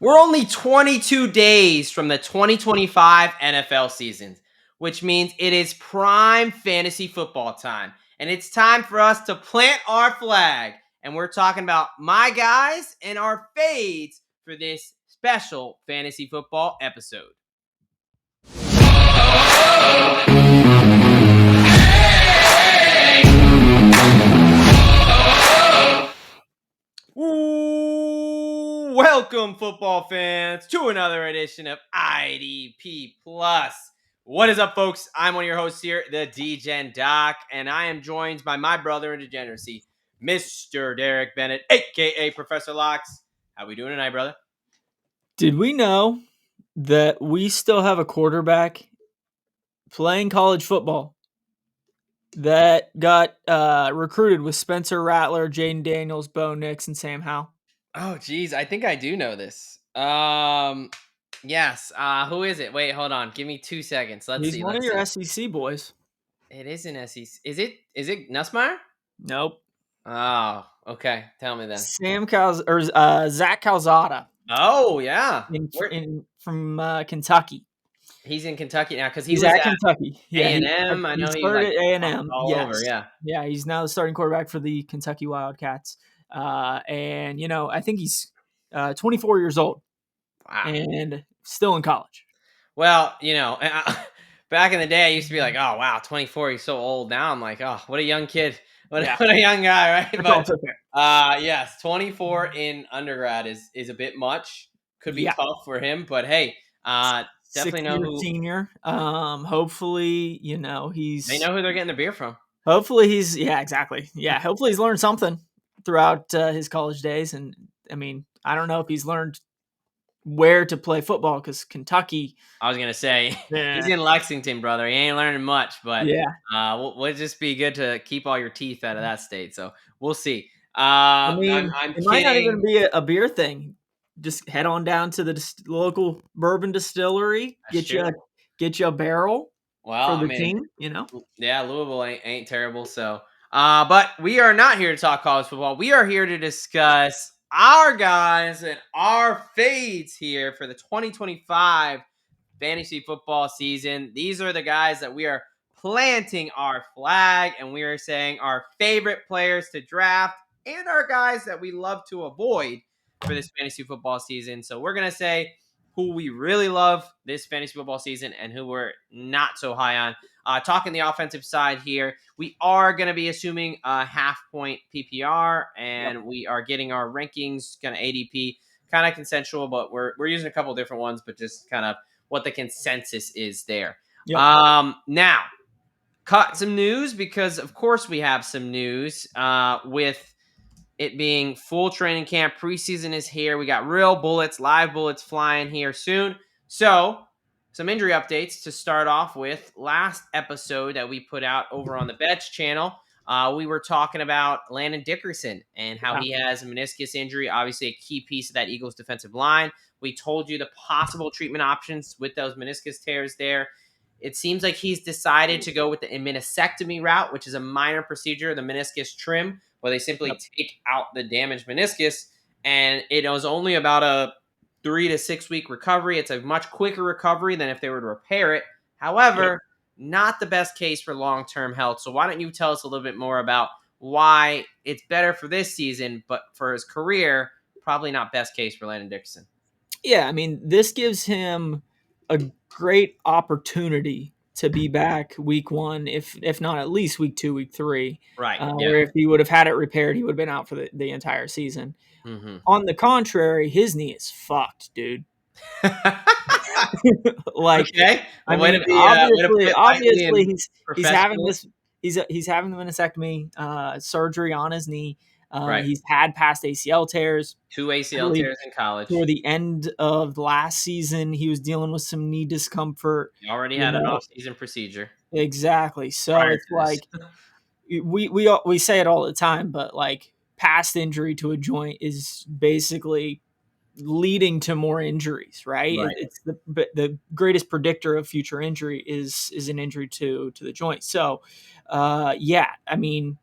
We're only 22 days from the 2025 NFL season, which means it is prime fantasy football time. And it's time for us to plant our flag. And we're talking about my guys and our fades for this special fantasy football episode. Ooh, welcome, football fans, to another edition of IDP Plus. What is up, folks? I'm one of your hosts here, the D-Gen Doc, and I am joined by my brother in degeneracy, Mr. Derek Bennett, a.k.a. Professor Locks. How we doing tonight, brother? Did we know that we still have a quarterback playing college football that got recruited with Spencer Rattler, Jaden Daniels, Bo Nix, and Sam Howell? Oh, geez, I think I do know this. Yes. Who is it? Wait, hold on. Give me 2 seconds. Let's He's see. one of your SEC boys. It is an SEC. Is it Nussmeier? Nope. Oh, okay. Tell me then. Zach Calzada. Oh, yeah. From Kentucky. He's in Kentucky now because he's at Kentucky. A&M. I know he started at A&M. all yes. over. Yeah. Yeah, he's now the starting quarterback for the Kentucky Wildcats. And I think he's 24 years old. Wow. And still in college. Well, back in the day, I used to be like, oh, wow, 24, he's so old. Now I'm like, oh, what a young kid. What a young guy, right? But yes, 24 in undergrad is a bit much. Could be tough for him, but hey, definitely know who senior. Hopefully, they know who they're getting the beer from. Hopefully exactly. Yeah, hopefully he's learned something throughout his college days. And I mean, I don't know if he's learned where to play football because Kentucky. I was gonna say he's in Lexington, brother. He ain't learning much, but we'll just be good to keep all your teeth out of that state. So we'll see. I'm it might not even be a beer thing. Just head on down to the local bourbon distillery. Get you a barrel for the team. Yeah, Louisville ain't terrible. So, but we are not here to talk college football. We are here to discuss our guys and our fades here for the 2025 fantasy football season. These are the guys that we are planting our flag, and we are saying our favorite players to draft and our guys that we love to avoid for this fantasy football season. So we're going to say who we really love this fantasy football season and who we're not so high on. Talking the offensive side here, we are going to be assuming a half-point PPR, and we are getting our rankings kind of ADP, kind of consensual, but we're using a couple different ones, but just kind of what the consensus is there. Yep. Now, cut some news because, of course, we have some news with it being full training camp. Preseason is here. We got real bullets, live bullets flying here soon. So, some injury updates to start off with. Last episode that we put out over on the Bets channel, we were talking about Landon Dickerson and how he has a meniscus injury, obviously a key piece of that Eagles defensive line. We told you the possible treatment options with those meniscus tears there. It seems like he's decided to go with the meniscectomy route, which is a minor procedure, the meniscus trim, where they simply take out the damaged meniscus. And it was only about a 3 to 6 week recovery. It's a much quicker recovery than if they were to repair it. However, not the best case for long-term health. So why don't you tell us a little bit more about why it's better for this season, but for his career, probably not best case for Landon Dickerson. Yeah, I mean, this gives him a great opportunity to be back week 1, if not at least week 2, week 3. Right. Where if he would have had it repaired, he would have been out for the entire season. Mm-hmm. On the contrary, his knee is fucked, dude. Okay. I mean, obviously he's having this. He's having the meniscectomy surgery on his knee. He's had past ACL tears. 2 ACL tears in college. Toward the end of last season, he was dealing with some knee discomfort. He already had an off-season procedure. Exactly. So it's like we say it all the time, but like past injury to a joint is basically leading to more injuries, right? It's the greatest predictor of future injury is an injury to the joint. So, I mean,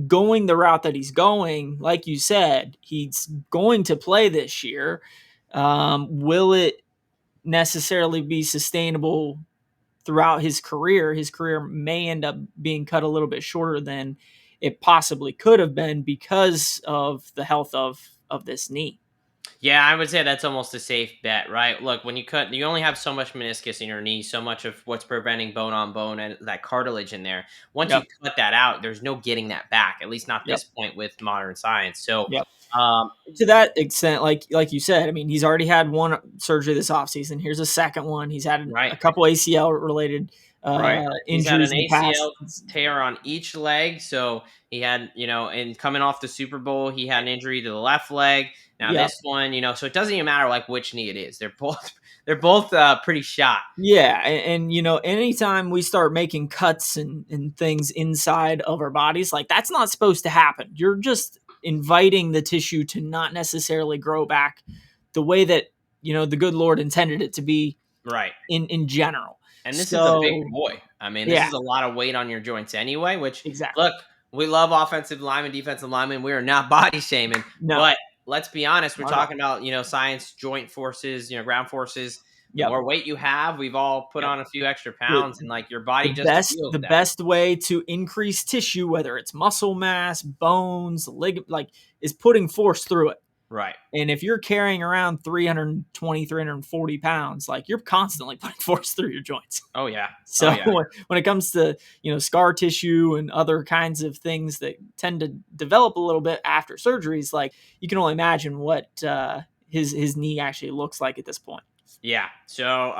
going the route that he's going, like you said, he's going to play this year. Will it necessarily be sustainable throughout his career? His career may end up being cut a little bit shorter than it possibly could have been because of the health of this knee. Yeah, I would say that's almost a safe bet, right? Look, when you only have so much meniscus in your knee, so much of what's preventing bone on bone and that cartilage in there. Once you Yep. cut that out, there's no getting that back, at least not Yep. this point with modern science. So, Yep. um, To that extent, like you said, I mean, he's already had one surgery this offseason. Here's a second one. He's had right, a couple ACL related right. He's had injuries an in the past. ACL tear on each leg, so he had, and coming off the Super Bowl, he had an injury to the left leg. Now Yep. this one, so it doesn't even matter like which knee it is. They're both they're both pretty shot. Yeah, and anytime we start making cuts and things inside of our bodies, like that's not supposed to happen. You're just inviting the tissue to not necessarily grow back the way that the good Lord intended it to be Right. in general. And this is a big So boy. I mean, this yeah, is a lot of weight on your joints anyway, which, exactly. look, we love offensive linemen, defensive linemen. We are not body shaming. No, But let's be honest, we're not at all. talking about, science, joint forces, ground forces. The Yep, more weight you have, we've all put yep. on a few extra The pounds, and like your the body just best feels the that. best way to increase tissue, whether it's muscle mass, bones, like is putting force through it. Right. And if you're carrying around 320, 340 pounds, like you're constantly putting force through your joints. Oh, yeah. Oh, So yeah. when it comes to, scar tissue and other kinds of things that tend to develop a little bit after surgeries, like you can only imagine what his knee actually looks like at this point. Yeah. So,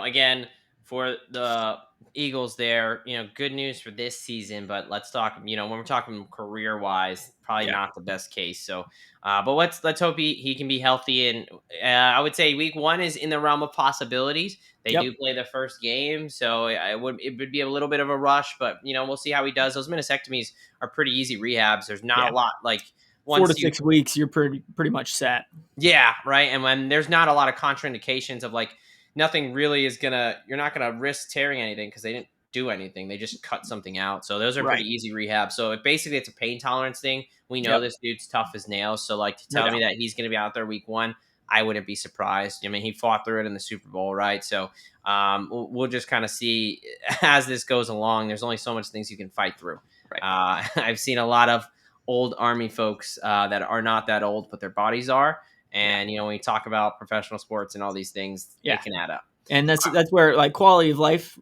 again, for the Eagles there, good news for this season, but let's talk, when we're talking career wise, probably Yeah. not the best case. So, but let's hope he can be healthy. And I would say week one is in the realm of possibilities. They Yep. do play the first game. So it would be a little bit of a rush, but, we'll see how he does. Those meniscectomies are pretty easy rehabs. There's not Yeah. a lot like, 4 to 6 weeks, you're pretty much set. yeah, right. And when there's not a lot of contraindications of like nothing really is you're not gonna risk tearing anything because they didn't do anything. They just cut something out. So those are pretty Right. easy rehab. So basically it's a pain tolerance thing. We know Yep. this dude's tough as nails. So like to No tell me doubt. that he's gonna be out there week one, I wouldn't be surprised. I mean, he fought through it in the Super Bowl, right? So we'll just kind of see as this goes along. There's only so much things you can fight through. Right. I've seen a lot of old Army folks that are not that old, but their bodies are. Yeah. And when you talk about professional sports and all these things, Yeah. it can add up. And that's where like quality of life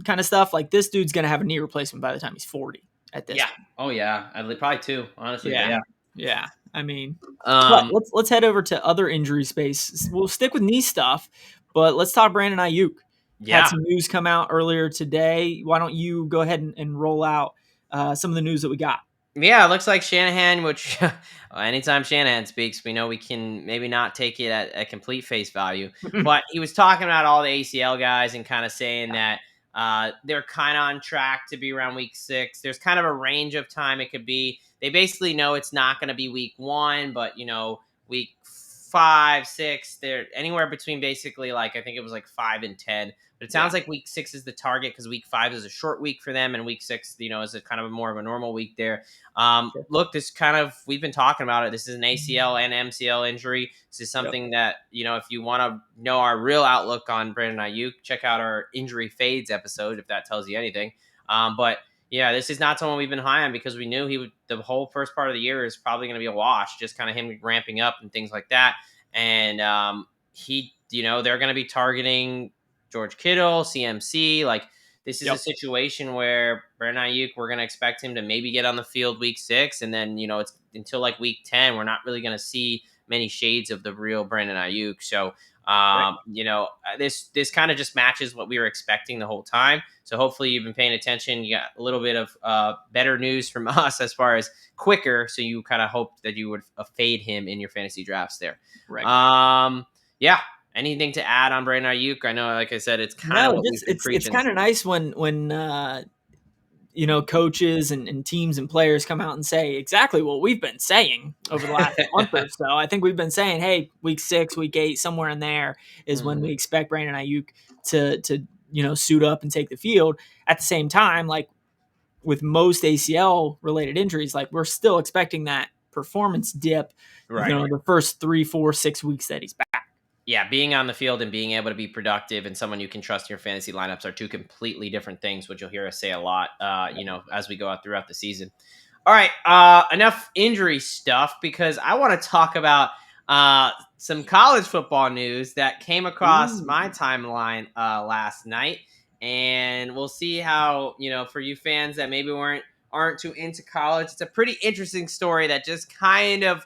kind of stuff, like this dude's gonna have a knee replacement by the time he's 40 at this Yeah. point. Oh yeah. Probably two, honestly. But Yeah. yeah. Yeah. I mean, but Um. let's head over to other injury space. We'll stick with knee stuff, but let's talk Brandon Aiyuk. Had Yeah. some news come out earlier today. Why don't you go ahead and roll out some of the news that we got? Yeah. It looks like Shanahan, which anytime Shanahan speaks, we know we can maybe not take it at complete face value. But he was talking about all the ACL guys and kind of saying that they're kind of on track to be around week 6. There's kind of a range of time it could be. They basically know it's not going to be week 1, but week 5, 6. They're anywhere between basically like I think it was like 5 and 10. But it sounds like week 6 is the target because week 5 is a short week for them, and week 6, is a kind of more of a normal week there. Sure. Look, this kind of we've been talking about it. This is an ACL and MCL injury. This is Yep. something that if you want to know our real outlook on Brandon Ayuk, check out our injury fades episode if that tells you anything. But yeah, this is not someone we've been high on because we knew he would. The whole first part of the year is probably going to be a wash, just kind of him ramping up and things like that. And they're going to be targeting George Kittle, CMC, like. This is a Yep. situation where Brandon Ayuk, we're going to expect him to maybe get on the field week 6, and then it's until like week 10, we're not really going to see many shades of the real Brandon Ayuk. So, Right. this kind of just matches what we were expecting the whole time. So hopefully you've been paying attention. You got a little bit of better news from us as far as quicker. So you kind of hoped that you would fade him in your fantasy drafts there. Right. Yeah. Anything to add on Brandon Ayuk? I know, like I said, it's kind of No, what we've just been it's preaching. kind of nice when coaches and teams and players come out and say exactly what we've been saying over the last month or so. I think we've been saying, hey, week 6, week 8, somewhere in there is when we expect Brandon Ayuk to suit up and take the field. At the same time, like with most ACL related injuries, like we're still expecting that performance dip, Right. the first 3, 4, 6 weeks that he's back. Yeah, being on the field and being able to be productive and someone you can trust in your fantasy lineups are two completely different things, which you'll hear us say a lot, as we go out throughout the season. All right, enough injury stuff because I want to talk about some college football news that came across Ooh. my timeline last night, and we'll see how for you fans that maybe aren't too into college. It's a pretty interesting story that just kind of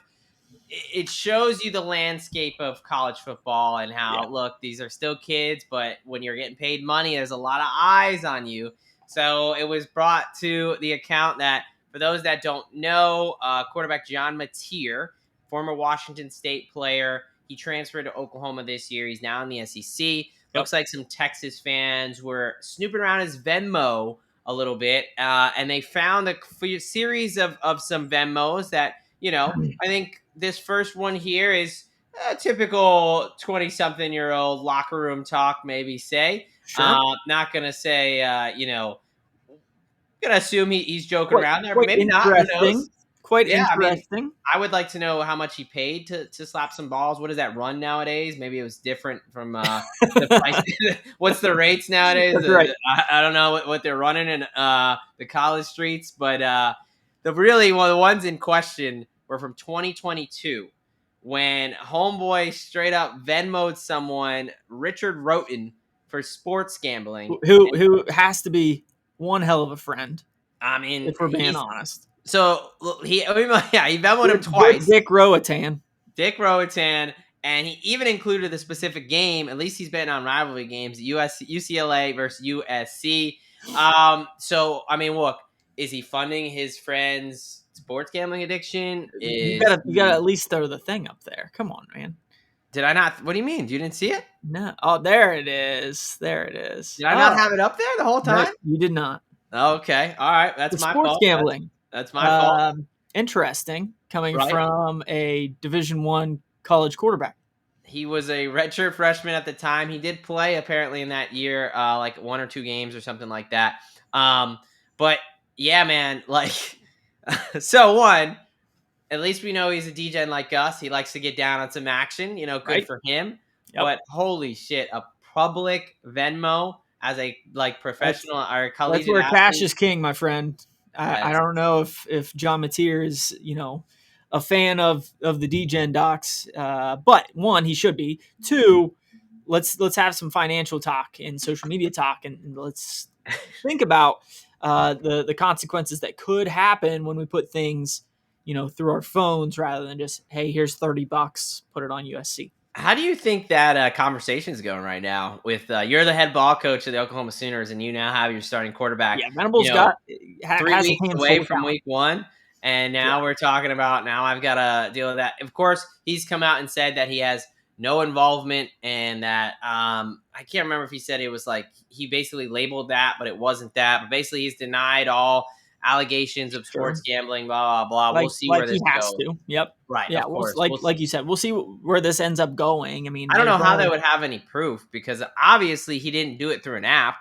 it shows you the landscape of college football and Yeah. how look these are still kids, but when you're getting paid money there's a lot of eyes on you. So it was brought to the account that for those that don't know, quarterback John Mateer, former Washington State player, he transferred to Oklahoma this year. He's now in the SEC. Yep. Looks like some Texas fans were snooping around his Venmo a little bit, and they found a series of some Venmos that I think this first one here is a typical 20-something-year-old locker room talk, maybe say. Sure. Not going to say, going to assume he's joking Quite around there, but quite maybe not. Who knows? interesting. Quite Yeah, I mean, interesting. I would like to know how much he paid to slap some balls. What does that run nowadays? Maybe it was different from the price. What's the rates nowadays? That's right. I don't know what they're running in the college streets, but the really one of the ones in question were from 2022 when Homeboy straight up Venmoed someone Richard Roten for sports gambling. Who has to be one hell of a friend, I mean, if we're being he's honest. so yeah, he Venmoed him Good twice. Dick Roatan. Dick Roatan, and he even included the specific game. At least he's been on rivalry games: UCLA versus USC. So I mean, look, is he funding his friend's sports gambling addiction? You gotta at least throw the thing up there. Come on, man. Did I not? What do you mean? You didn't see it? No. Oh, there it is. There it is. Did I not Oh, have it up there the whole no, time? you did not. Okay, all right, that's The my sports fault. gambling. That's my fault, Interesting. Coming right? from a Division I college quarterback. He was a redshirt freshman at the time. He did play apparently in that year, like one or two games or something like that. But yeah, man, like, so one, at least we know he's a DJ like us. He likes to get down on some action, good Right? for him. Yep. But holy shit, a public Venmo as a like That's professional or that's collegiate where cash athlete. is king, my friend. I That's don't know if John Mateer is a fan of the DGen docs, but one, he should be. Two, let's have some financial talk and social media talk, and let's think about the consequences that could happen when we put things through our phones rather than just, hey, here's $30, put it on USC. How do you think that conversation is going right now? With you're the head ball coach of the Oklahoma Sooners, and you now have your starting quarterback. Yeah, Venables got 3 has a weeks handful away of from talent. week 1, and Yeah, now we're talking about now I've got to deal with that. Of course, he's come out and said that he has no involvement and that I can't remember if he said it was like he basically labeled that, but it wasn't that. But basically, he's denied all allegations of sports sure. gambling. Blah blah blah. We'll see Like where he this has goes. to. Yep. Right, Yeah. of course. Like you said, we'll see where this ends up going. I mean, I don't there's know how they only would have any proof because obviously he didn't do it through an app.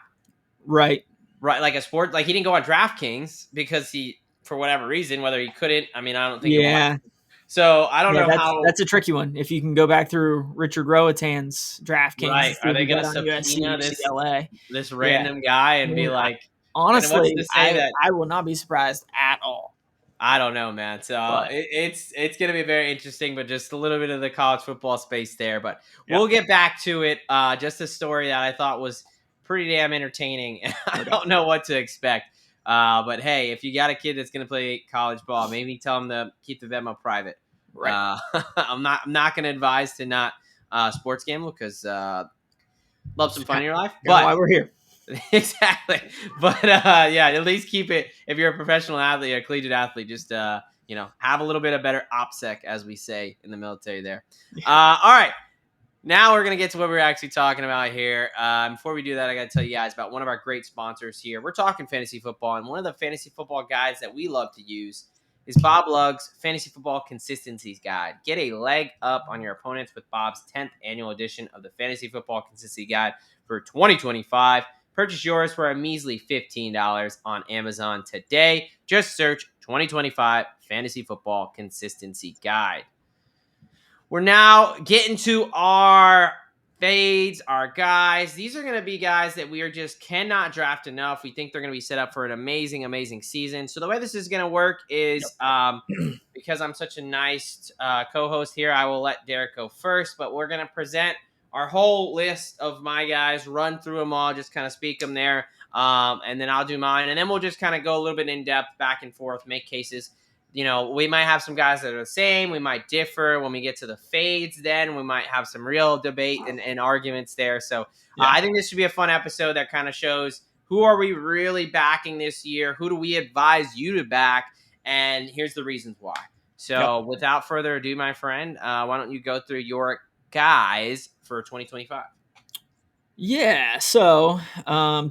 right. Right, like a sport, like he didn't go on DraftKings because he, for whatever reason, whether he couldn't. I mean, I don't think it was. Yeah. So I don't Yeah, know how. that's a tricky one. If you can go back through Richard Roatan's DraftKings Right, and see are if they he going bet to on USC, subpoena UCLA. this Yeah. random guy I and be mean, like, and what's honestly, to say that I will not be surprised at all. I don't know, man. So But it's going to be very interesting, but just a little bit of the college football space there. But yeah. we'll get back to it. Just a story that I thought was pretty damn entertaining. I Okay. don't know what to expect. But hey, if you got a kid that's going to play college ball, maybe tell them to keep the Venmo private. Right. I'm not going to advise to not sports gamble because love some fun in your life, Kind of but why we're here. exactly. But yeah, at least keep it. If you're a professional athlete or a collegiate athlete, just have a little bit of better OPSEC, as we say in the military. There. All right. Now we're gonna get to what we're actually talking about here. Before we do that, I gotta tell you guys about one of our great sponsors here. We're talking fantasy football, and one of the fantasy football guides that we love to use is Bob Lugg's Fantasy Football Consistencies Guide. Get a leg up on your opponents with Bob's 10th annual edition of the Fantasy Football Consistency Guide for 2025. Purchase yours for a measly $15 on Amazon today. Just search 2025 Fantasy Football Consistency Guide. we're now getting to our fades, our guys. These are going to be guys that we are just cannot draft enough. We think they're going to be set up for an amazing, amazing season. So the way this is going to work is because I'm such a nice co-host here, I will let Derek go first, but we're going to present our whole list of my guys, run through them all, just kind of speak them there. And then I'll do mine. And then we'll just kind of go a little bit in depth, back and forth, make cases. We might have some guys that are the same. We might differ when we get to the fades. Then we might have some real debate and arguments there. So I think this should be a fun episode that kind of shows who are we really backing this year? Who do we advise you to back? And here's the reasons why. So without further ado, my friend, why don't you go through your guys for 2025? Yeah. So,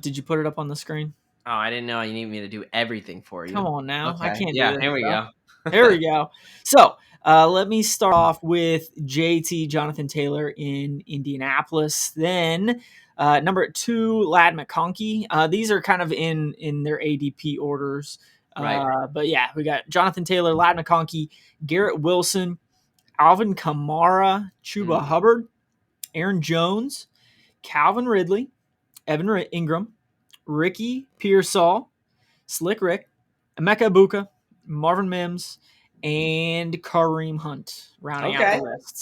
did you put it up on the screen? Oh, I didn't know you need me to do everything for you. Come on now. Okay. I can't do Yeah, this. here we go. There we go. So, let me start off with JT Jonathan Taylor in Indianapolis. Then, number 2, Lad McConkey. These are kind of in their ADP orders. Right. But yeah, we got Jonathan Taylor, Lad McConkey, Garrett Wilson, Alvin Kamara, Chuba Hubbard, Aaron Jones, Calvin Ridley, Evan Ingram, Ricky Pearsall, Slick Rick, Emeka Ibuka, Marvin Mims, and Kareem Hunt rounding out the list.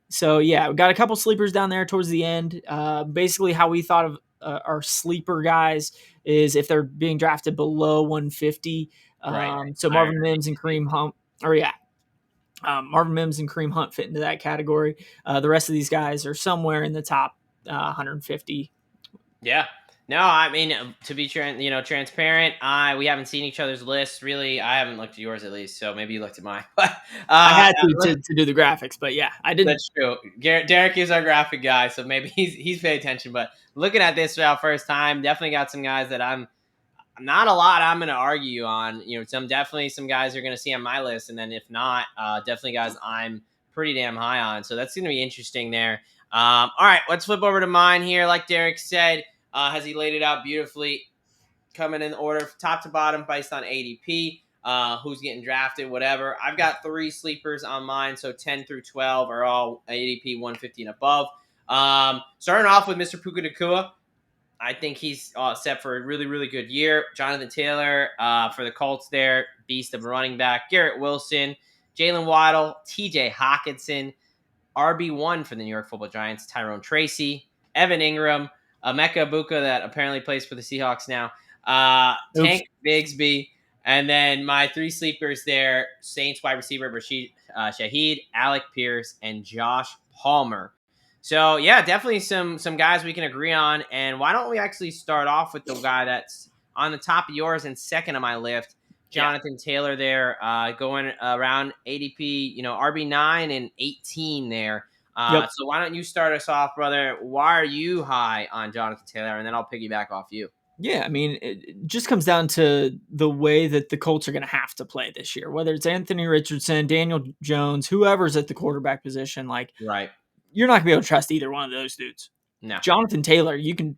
So yeah, we got a couple sleepers down there towards the end. Basically, how we thought of our sleeper guys is if they're being drafted below 150. So Marvin Mims and Kareem Hunt, Marvin Mims and Kareem Hunt fit into that category. The rest of these guys are somewhere in the top 150. Yeah. No, I mean, to be transparent, we haven't seen each other's lists really. I haven't looked at yours at least, so maybe you looked at mine. But I had to do the graphics, but yeah, I didn't. That's true. Derek is our graphic guy, so maybe he's paid attention. But looking at this for our first time, definitely got some guys that I'm not a lot I'm going to argue on. Some guys are going to see on my list, and then if not, definitely guys I'm pretty damn high on. So that's going to be interesting there. All right, let's flip over to mine here. Like Derek said, has he laid it out beautifully, coming in order top to bottom based on ADP, who's getting drafted, whatever. I've got 3 sleepers on mine, so 10 through 12 are all ADP 150 and above. Starting off with Mr. Puka Nacua. I think he's set for a really, really good year. Jonathan Taylor for the Colts there, beast of a running back. Garrett Wilson, Jalen Waddle, TJ Hawkinson, RB1 for the New York Football Giants, Tyrone Tracy, Evan Ingram, Emeka Ibuka that apparently plays for the Seahawks now, Tank Bigsby, and then my 3 sleepers there, Saints wide receiver Rashid Shaheed, Alec Pierce, and Josh Palmer. So, yeah, definitely some guys we can agree on. And why don't we actually start off with the guy that's on the top of yours and second on my list, Jonathan Taylor there, going around ADP, RB9 and 18 there. So why don't you start us off, brother? Why are you high on Jonathan Taylor? And then I'll piggyback off you. Yeah, I mean, it just comes down to the way that the Colts are going to have to play this year, whether it's Anthony Richardson, Daniel Jones, whoever's at the quarterback position. Like, you're not going to be able to trust either one of those dudes. No. Jonathan Taylor, you can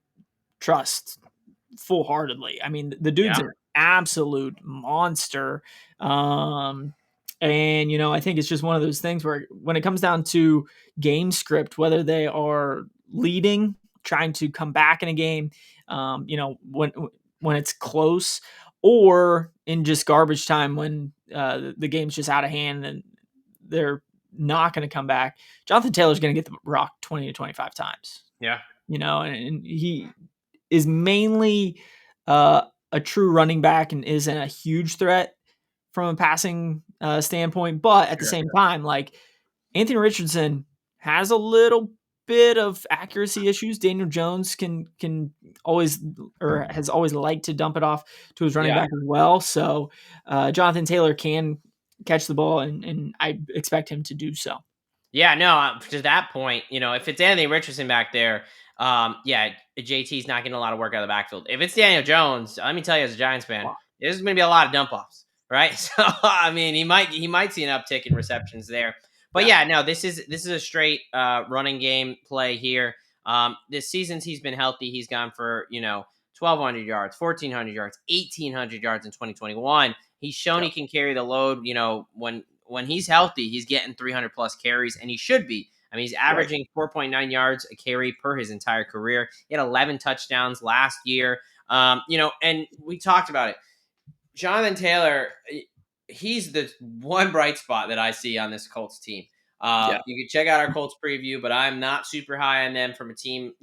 trust full-heartedly. I mean, the dude's an absolute monster. And, I think it's just one of those things where when it comes down to game script, whether they are leading, trying to come back in a game, when it's close, or in just garbage time when the game's just out of hand and they're not going to come back, Jonathan Taylor's going to get the rock 20 to 25 times. Yeah. And he is mainly a true running back and isn't a huge threat from a passing standpoint. But at the same time, like, Anthony Richardson has a little bit of accuracy issues. Daniel Jones can always, or has always liked to dump it off to his running back as well. So Jonathan Taylor can catch the ball, and I expect him to do so. Yeah, no, to that point, if it's Anthony Richardson back there, JT's not getting a lot of work out of the backfield. If it's Daniel Jones, let me tell you, as a Giants fan, there's going to be a lot of dump offs, right? So I mean, he might see an uptick in receptions there. But this is a straight running game play here. This season he's been healthy. He's gone for 1,200 yards, 1,400 yards, 1,800 yards in 2021. He's shown he can carry the load. When when he's healthy, he's getting 300 plus carries, and he should be. I mean, he's Right. averaging 4.9 yards a carry per his entire career. He had 11 touchdowns last year. And we talked about it. Jonathan Taylor, he's the one bright spot that I see on this Colts team. Yeah. You can check out our Colts preview, but I'm not super high on them from a team,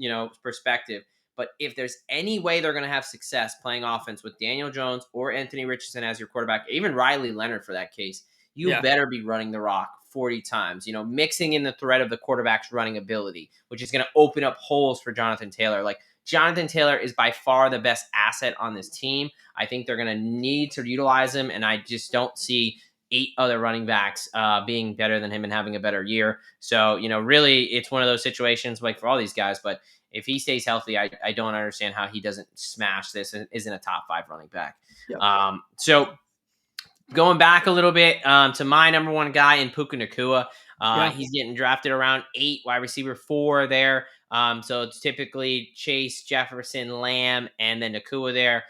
perspective. But if there's any way they're going to have success playing offense with Daniel Jones or Anthony Richardson as your quarterback, even Riley Leonard for that case, you Yeah. better be running the rock 40 times, mixing in the threat of the quarterback's running ability, which is going to open up holes for Jonathan Taylor. Like, Jonathan Taylor is by far the best asset on this team. I think they're going to need to utilize him, and I just don't see 8 other running backs being better than him and having a better year. So, really, it's one of those situations like for all these guys, but if he stays healthy, I don't understand how he doesn't smash this and isn't a top 5 running back. Yep. So going back a little bit to my number one guy in Puka Nacua. He's getting drafted around 8, wide receiver 4 there. So it's typically Chase, Jefferson, Lamb, and then Nacua there.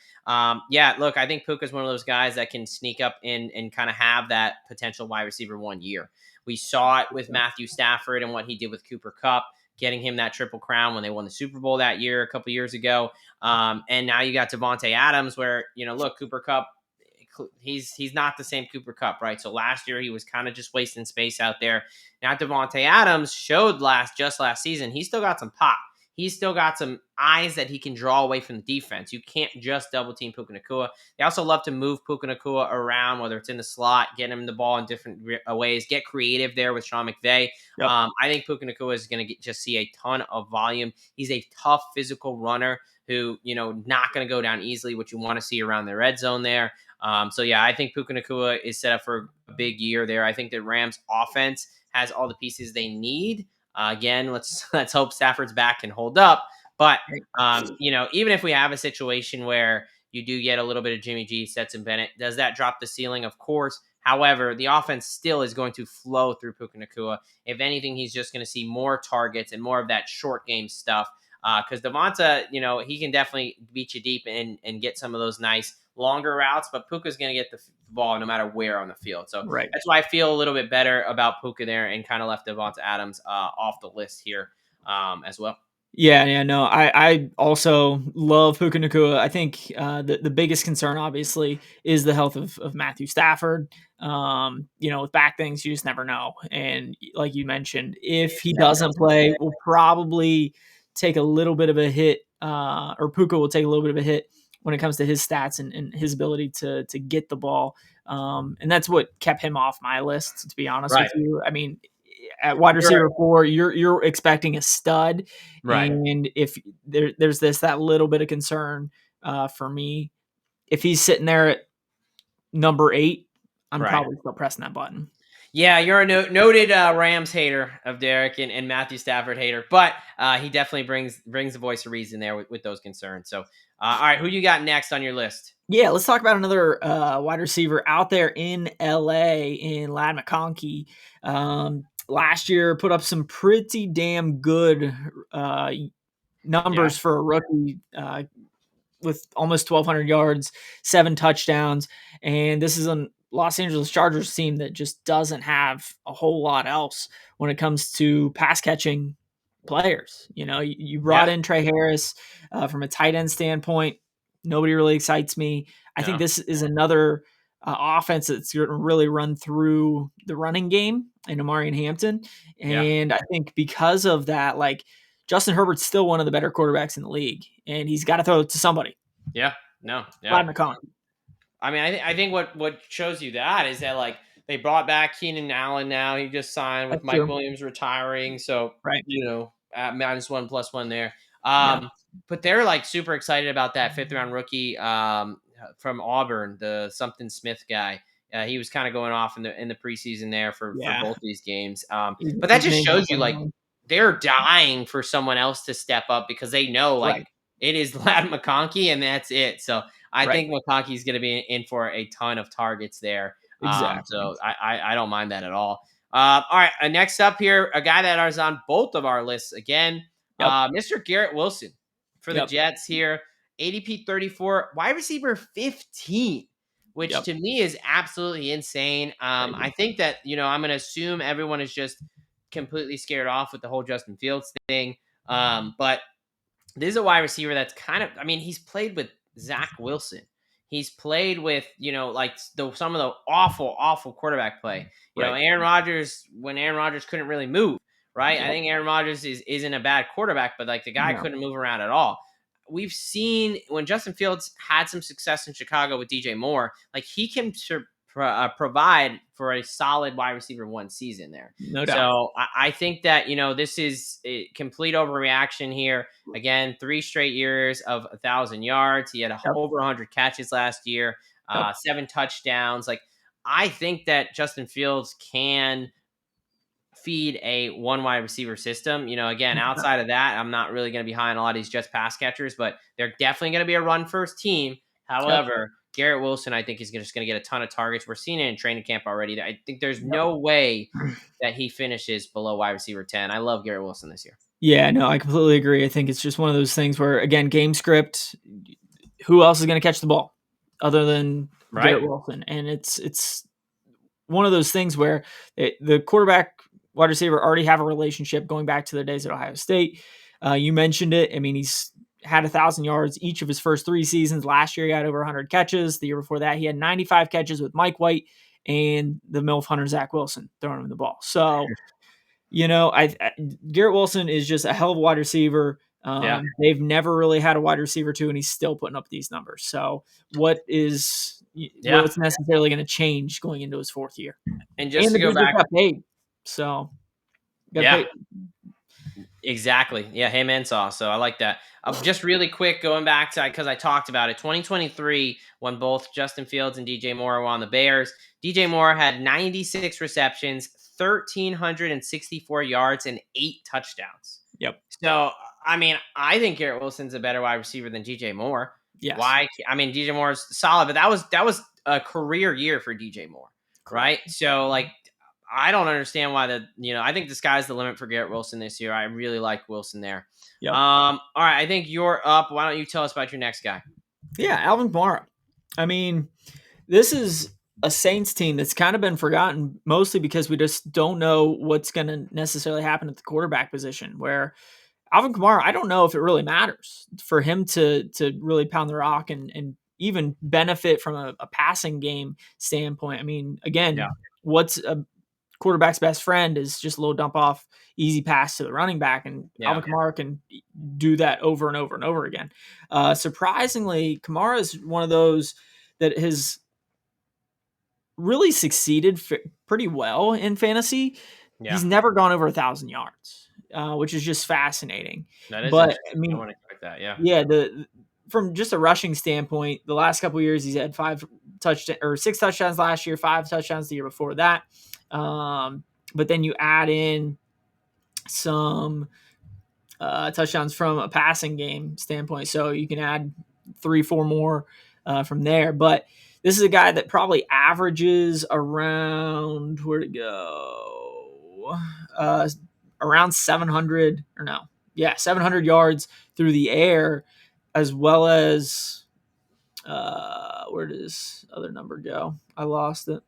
Look, I think Puka's one of those guys that can sneak up in and kind of have that potential wide receiver 1 year. We saw it with Matthew Stafford and what he did with Cooper Kupp, getting him that triple crown when they won the Super Bowl that year a couple years ago. And now you got Devontae Adams where, look, Cooper Kupp, he's not the same Cooper Kupp, right? So last year he was kind of just wasting space out there. Now Devontae Adams showed last season he's still got some pop. He's still got some eyes that he can draw away from the defense. You can't just double team Puka Nacua. They also love to move Puka Nacua around, whether it's in the slot, get him the ball in different ways, get creative there with Sean McVay. Yep. I think Puka Nacua is going to just see a ton of volume. He's a tough physical runner who, not going to go down easily, which you want to see around the red zone there. I think Puka Nacua is set up for a big year there. I think the Rams offense has all the pieces they need. Again, let's hope Stafford's back and hold up. But even if we have a situation where you do get a little bit of Jimmy G, Stetson Bennett, does that drop the ceiling? Of course. However, the offense still is going to flow through Puka Nacua. If anything, he's just going to see more targets and more of that short game stuff. Because Devonta, he can definitely beat you deep and get some of those nice longer routes, but Puka's going to get the ball no matter where on the field. So that's why I feel a little bit better about Puka there and kind of left Devonta Adams off the list here as well. Yeah, no, I also love Puka Nacua. I think the biggest concern, obviously, is the health of Matthew Stafford. With back things, you just never know. And like you mentioned, if he doesn't play, we'll probably take a little bit of a hit, or Puka will take a little bit of a hit when it comes to his stats and his ability to get the ball. And that's what kept him off my list, to be honest with you. I mean, at wide receiver 4, you're expecting a stud, right? And if there's that little bit of concern for me, if he's sitting there at number 8, I'm probably still pressing that button. Yeah, you're a noted Rams hater of Derek and Matthew Stafford hater, but he definitely brings a voice of reason there with those concerns. So, all right, who you got next on your list? Yeah, let's talk about another wide receiver out there in LA in Ladd McConkey. Last year put up some pretty damn good numbers for a rookie, with almost 1,200 yards, 7 touchdowns. And this is a Los Angeles Chargers team that just doesn't have a whole lot else when it comes to pass catching players. You brought in Trey Harris from a tight end standpoint. Nobody really excites me. I think this is another offense that's going to really run through the running game in Amari and Hampton. And I think because of that, Justin Herbert's still one of the better quarterbacks in the league, and he's got to throw it to somebody. Ladd McConkey. I mean, I think what shows you that is that they brought back Keenan Allen. Now he just signed with Mike Williams retiring, so at -1+1 there. But they're super excited about that 5th round rookie from Auburn, the something Smith guy. He was kind of going off in the preseason there for both these games. But that just shows you they're dying for someone else to step up because they know it is Ladd McConkey and that's it. So I think McConkey's going to be in for a ton of targets there. So I don't mind that at all. All right. Next up here, a guy that is on both of our lists again, Mr. Garrett Wilson for the Jets here. ADP 34, wide receiver 15. which Yep. to me is absolutely insane. I think that, I'm going to assume everyone is just completely scared off with the whole Justin Fields thing. But this is a wide receiver that's he's played with Zach Wilson. He's played with, like some of the awful, awful quarterback play. Right. Aaron Rodgers, when Aaron Rodgers couldn't really move, right? I Yep. think Aaron Rodgers isn't a bad quarterback, but like the guy No. couldn't move around at all. We've seen when Justin Fields had some success in Chicago with DJ Moore, like he can provide for a solid wide receiver one season there. No doubt. So I think that, this is a complete overreaction here. Again, 3 straight years of 1,000 yards. He had Yep. over 100 catches last year, Yep. 7 touchdowns. Like, I think that Justin Fields can feed a one wide receiver system. Again, outside of that, I'm not really going to be high on a lot of these Jets pass catchers, but they're definitely going to be a run first team. Yep. However, Garrett Wilson, I think, is just going to get a ton of targets. We're seeing it in training camp already. I think there's Yep. no way that he finishes below wide receiver 10. I love Garrett Wilson this year. Yeah, no, I completely agree. I think it's just one of those things where, again, game script, who else is going to catch the ball other than Garrett Wilson? And it's one of those things where the quarterback, wide receiver already have a relationship going back to their days at Ohio State. You mentioned it. I mean, he's had 1,000 yards each of his first 3 seasons. Last year, he had over 100 catches. The year before that, he had 95 catches with Mike White and the MILF hunter, Zach Wilson, throwing him the ball. So, Garrett Wilson is just a hell of a wide receiver. They've never really had a wide receiver too, and he's still putting up these numbers. So what's necessarily going to change going into his 4th year? And just the to go dude just back, got paid. So paid. Exactly. Yeah, him and Sauce. So I like that. Just really quick, going back to, because I talked about it, 2023, when both Justin Fields and DJ Moore were on the Bears. DJ Moore had 96 receptions, 1,364 yards, and 8 touchdowns. Yep. So, I think Garrett Wilson's a better wide receiver than DJ Moore. Yes. Why? DJ Moore is solid, but that was a career year for DJ Moore, right? So, like, I don't understand why I think the sky's the limit for Garrett Wilson this year. I really like Wilson there. Yep. All right. I think you're up. Why don't you tell us about your next guy? Yeah, Alvin Kamara. I mean, this is a Saints team that's kind of been forgotten, mostly because we just don't know what's going to necessarily happen at the quarterback position, where Alvin Kamara, I don't know if it really matters for him to really pound the rock and even benefit from a passing game standpoint. I mean, again, what's a quarterback's best friend is just a little dump off, easy pass to the running back, and Alvin Kamara can do that over and over and over again. Surprisingly, Kamara is one of those that has really succeeded pretty well in fantasy. He's never gone over 1,000 yards, which is just fascinating. That is, but I mean, I want to expect that. From just a rushing standpoint, the last couple of years he's had 6 touchdowns last year, 5 touchdowns the year before that. But then you add in some touchdowns from a passing game standpoint, so you can add 3-4 more from there. But this is a guy that probably averages around around 700 700 yards through the air, as well as where does this other number go? I lost it.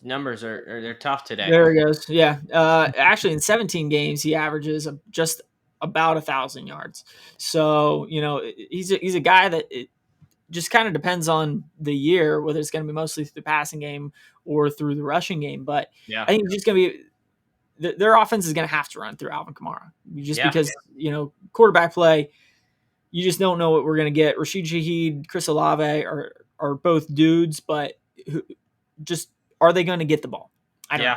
Numbers they're tough today. There it goes. Yeah. Actually, in 17 games, he averages just about 1,000 yards. So, he's a guy that it just kind of depends on the year, whether it's going to be mostly through the passing game or through the rushing game. But I think it's just going to be their offense is going to have to run through Alvin Kamara because, quarterback play, you just don't know what we're going to get. Rashid Shaheed, Chris Olave are both dudes, but are they going to get the ball? I don't know.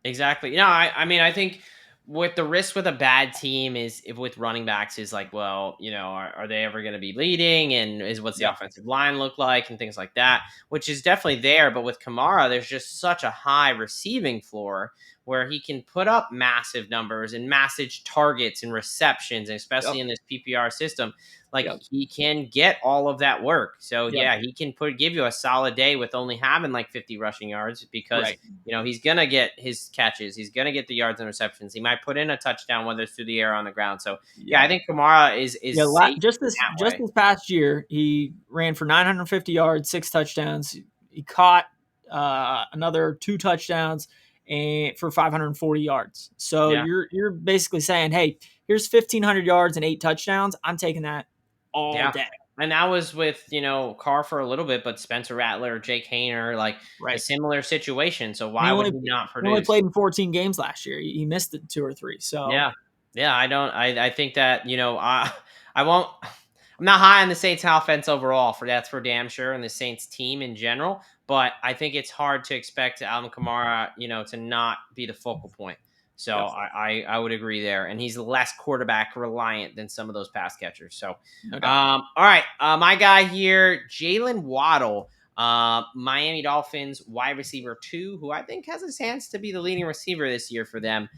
Exactly. I think with the risk with a bad team with running backs is like, well, are they ever going to be leading, and what's the offensive line look like and things like that, which is definitely there. But with Kamara, there's just such a high receiving floor where he can put up massive numbers and massive targets and receptions, and especially Yep. in this PPR system. Like, Yep. he can get all of that work. So Yep. yeah, he can give you a solid day with only having like 50 rushing yards, because Right. he's gonna get his catches, he's gonna get the yards and receptions. He might put in a touchdown, whether it's through the air or on the ground. So yeah, I Yep. think Kamara is Yeah, safe in that just way. this past year, he ran for 950 yards, 6 touchdowns. He caught another 2 touchdowns and for 540 yards. So Yeah. you're basically saying, hey, here's 1,500 yards and 8 touchdowns. I'm taking that all Yeah. day. And that was with, Carr for a little bit, but Spencer Rattler, Jake Hayner, like a Right. similar situation. So And why would he not he only produce? played in 14 games last year. He missed it 2 or 3. So Yeah. Yeah. I think that, I won't, I'm not high on the Saints offense overall, that's for damn sure, and the Saints team in general. But I think it's hard to expect Alvin Kamara, to not be the focal point. So yep, I would agree there. And he's less quarterback reliant than some of those pass catchers. So, no doubt. all right. My guy here, Jalen Waddle, Miami Dolphins wide receiver 2, who I think has a chance to be the leading receiver this year for them.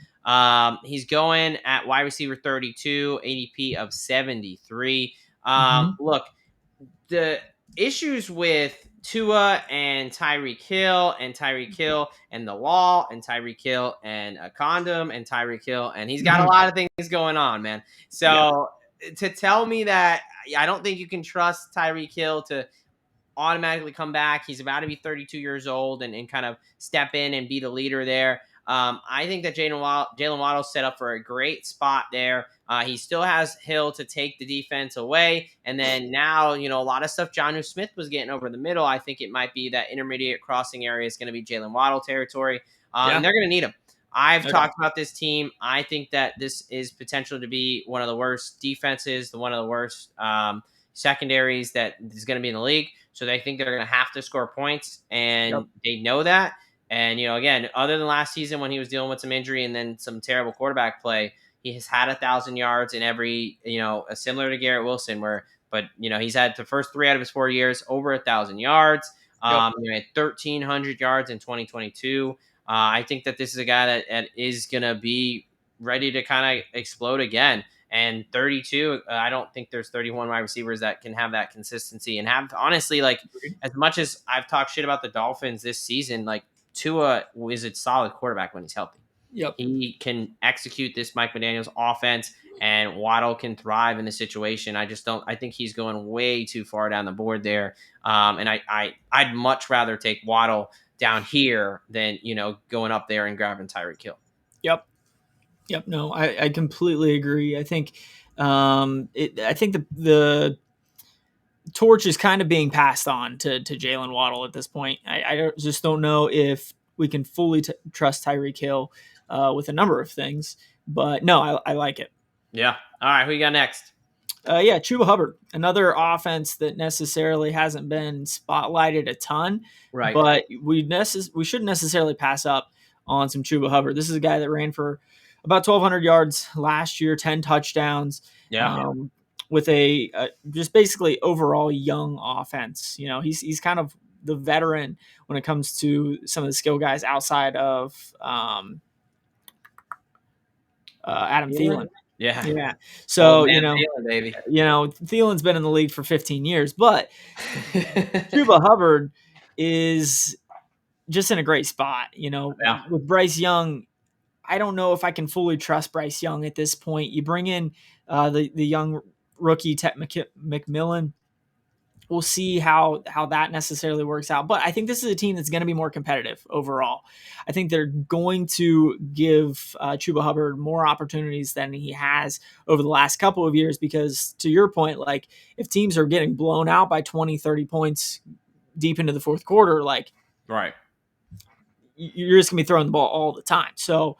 He's going at wide receiver 32, ADP of 73. Mm-hmm. Look, the issues with Tua and Tyreek Hill and the Law and Tyreek Hill and a condom and Tyreek Hill, and he's got a lot of things going on, man. Yep. So to tell me that I don't think you can trust Tyreek Hill to automatically come back. He's about to be 32 years old and kind of step in and be the leader there. I think that Jalen Waddle set up for a great spot there. He still has Hill to take the defense away. And then now, a lot of stuff Jonnu Smith was getting over the middle. I think it might be that intermediate crossing area is going to be Jalen Waddle territory. And Yeah. they're going to need him. I've No doubt. talked about this team. I think that this is potential to be one of the worst defenses, one of the worst secondaries that is going to be in the league. So they think they're going to have to score points, Yep. and they know that. And again, other than last season when he was dealing with some injury and then some terrible quarterback play, he has had 1,000 yards in every, similar to Garrett Wilson, but he's had the first 3 out of his 4 years over 1,000 yards. Yep. He had 1,300 yards in 2022. I think that this is a guy that is going to be ready to kind of explode again. And 32, I don't think there's 31 wide receivers that can have that consistency and have, honestly, like, as much as I've talked shit about the Dolphins this season, like, Tua is a solid quarterback when he's healthy. Yep. He can execute this Mike McDaniel's offense, and Waddle can thrive in the situation. I think he's going way too far down the board there. And I'd much rather take Waddle down here than, going up there and grabbing Tyreek Hill. Yep. Yep. No, I completely agree. I think I think the torch is kind of being passed on to Jalen Waddle at this point. Just don't know if we can fully trust Tyreek Hill with a number of things, but no, I like it. Yeah. All right. Who you got next? Yeah, Chuba Hubbard, another offense that necessarily hasn't been spotlighted a ton, Right. but we shouldn't necessarily pass up on some Chuba Hubbard. This is a guy that ran for about 1,200 yards last year, 10 touchdowns. Yeah. With a just basically overall young offense. He's kind of the veteran when it comes to some of the skill guys outside of Adam Thielen. Yeah. Yeah. So, Thielen, baby. Thielen's been in the league for 15 years, but Chuba Hubbard is just in a great spot. Yeah. With Bryce Young, I don't know if I can fully trust Bryce Young at this point. You bring in the young rookie Tet McMillan. We'll see how that necessarily works out. But I think this is a team that's going to be more competitive overall. I think they're going to give Chuba Hubbard more opportunities than he has over the last couple of years because, to your point, like if teams are getting blown out by 20, 30 points deep into the fourth quarter, like right, you're just going to be throwing the ball all the time. So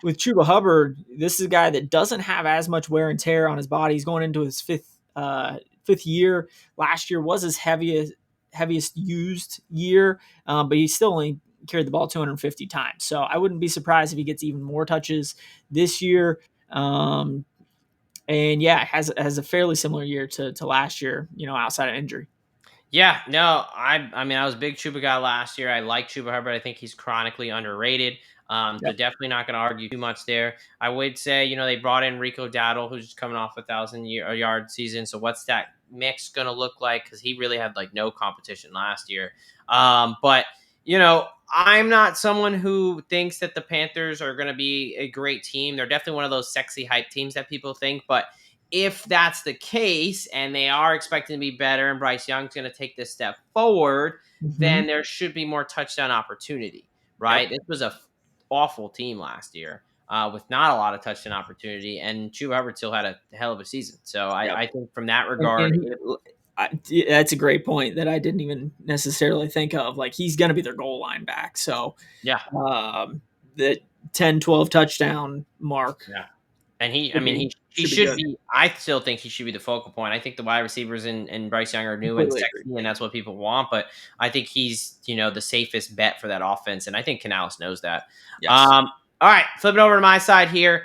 with Chuba Hubbard, this is a guy that doesn't have as much wear and tear on his body. He's going into his fifth year. Last year was his heaviest used year, but he still only carried the ball 250 times. So I wouldn't be surprised if he gets even more touches this year. And yeah, has a fairly similar year to last year, outside of injury. Yeah, no, I mean, I was a big Chuba guy last year. I like Chuba Hubbard. I think he's chronically underrated. So definitely not going to argue too much there. I would say, they brought in Rico Dowdle, who's just coming off a 1,000-yard season. So what's that mix going to look like? Because he really had like no competition last year. But I'm not someone who thinks that the Panthers are going to be a great team. They're definitely one of those sexy hype teams that people think. But if that's the case and they are expecting to be better and Bryce Young's going to take this step forward, Mm-hmm. then there should be more touchdown opportunity, Yep. right? This was a awful team last year with not a lot of touchdown opportunity, and Chu Hubbard still had a hell of a season. So Yep. I think from that And, regard, and that's a great point that I didn't even necessarily think of. Like, he's going to be their goal line back. So yeah, the 10, 12 touchdown mark yeah. And he, I should mean, be he should be should good. be. I still think he should be the focal point. I think the wide receivers and Bryce Young are new and Completely agree. sexy, and that's what people want. But I think he's the safest bet for that offense, and I think Canales knows that. Yes. All right, flip it over to my side here.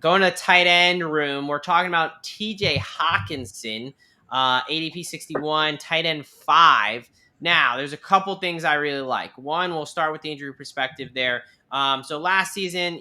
Going to tight end room, we're talking about T.J. Hawkinson, ADP 61, tight end 5. Now, there's a couple things I really like. One, we'll start with the injury perspective there. So last season,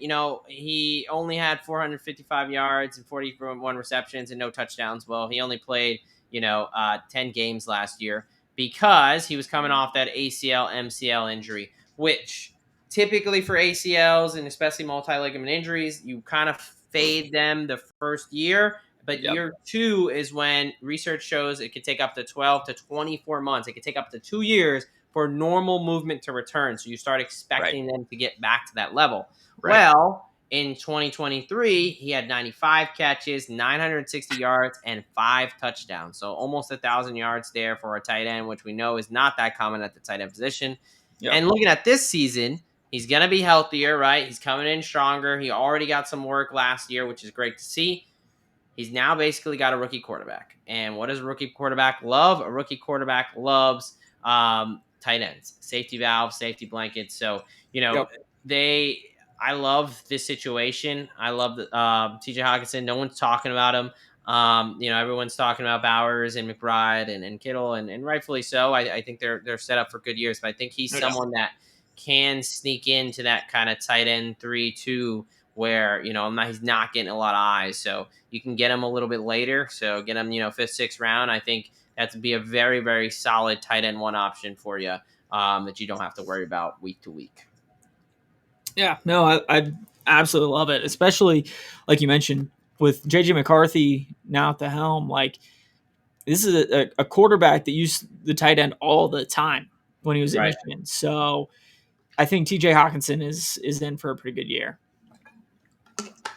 he only had 455 yards and 41 receptions and no touchdowns. Well, he only played, 10 games last year because he was coming off that ACL, MCL injury, which typically for ACLs and especially multi-ligament injuries, you kind of fade them the first year. But Yep. year 2 is when research shows it could take up to 12 to 24 months. It could take up to 2 years for normal movement to return. So you start Right. expecting them to get back to that level. Right. Well, in 2023, he had 95 catches, 960 yards, and 5 touchdowns. So almost 1,000 yards there for a tight end, which we know is not that common at the tight end position. Yep. And looking at this season, he's going to be healthier, right? He's coming in stronger. He already got some work last year, which is great to see. He's now basically got a rookie quarterback. And what does a rookie quarterback love? A rookie quarterback loves tight ends, safety valves, safety blankets. So, Yep. they, I love this situation. I love the TJ Hawkinson. No one's talking about him. Everyone's talking about Bowers and McBride and Kittle, and rightfully so. I think they're set up for good years, but I think he's No doubt. someone that can sneak into that kind of tight end 3-2 where he's not getting a lot of eyes. So you can get him a little bit later. So get him, fifth, sixth round. I think that'd be a very, very solid tight end one option for you that you don't have to worry about week to week. Yeah, no, I absolutely love it, especially like you mentioned with JJ McCarthy now at the helm. Like, this is a quarterback that used the tight end all the time when he was at Right. Michigan. So I think TJ Hawkinson is in for a pretty good year.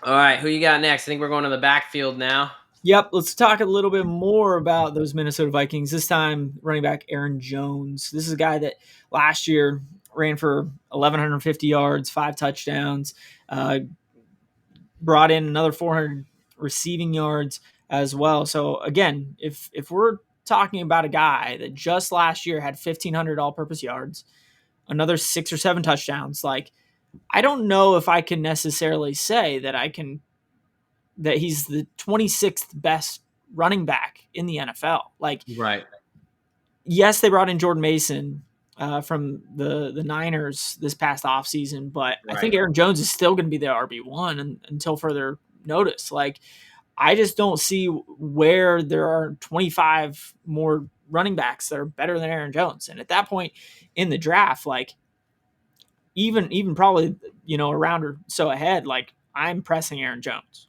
All right, who you got next? I think we're going to the backfield now. Yep, let's talk a little bit more about those Minnesota Vikings. This time, running back Aaron Jones. This is a guy that last year ran for 1,150 yards, 5 touchdowns, brought in another 400 receiving yards as well. So again, if we're talking about a guy that just last year had 1,500 all-purpose yards, another 6 or 7 touchdowns, like, I don't know if I can necessarily say that he's the 26th best running back in the NFL. Like, Right. yes, they brought in Jordan Mason from the Niners this past offseason, but I think Right. Aaron Jones is still going to be the RB1 until further notice. Like, I just don't see where there are 25 more running backs that are better than Aaron Jones. And at that point in the draft, like, even probably, a round or so ahead, like, I'm pressing Aaron Jones.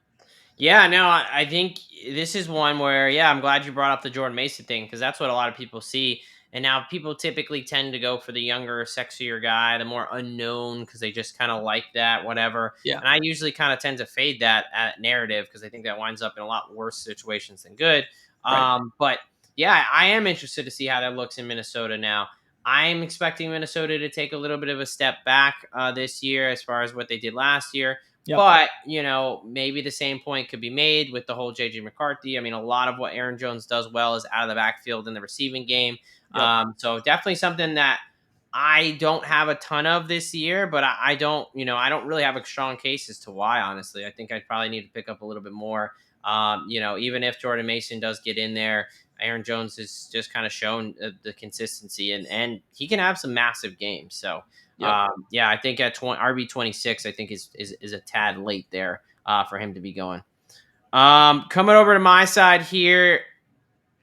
Yeah, no, I think this is one where, yeah, I'm glad you brought up the Jordan Mason thing because that's what a lot of people see. And now people typically tend to go for the younger, sexier guy, the more unknown because they just kind of like that, whatever. Yeah. And I usually kind of tend to fade that at narrative because I think that winds up in a lot worse situations than good. Right. But yeah, I am interested to see how that looks in Minnesota now. I'm expecting Minnesota to take a little bit of a step back this year as far as what they did last year. Yep. But, maybe the same point could be made with the whole JJ McCarthy. I mean, a lot of what Aaron Jones does well is out of the backfield in the receiving game. Yep. So definitely something that I don't have a ton of this year, but I don't, I don't really have a strong case as to why, honestly. I think I probably need to pick up a little bit more. Even if Jordan Mason does get in there, Aaron Jones has just kind of shown the consistency and he can have some massive games. So, Yep. Yeah, I think at RB 26, I think is a tad late there for him to be going. Coming over to my side here,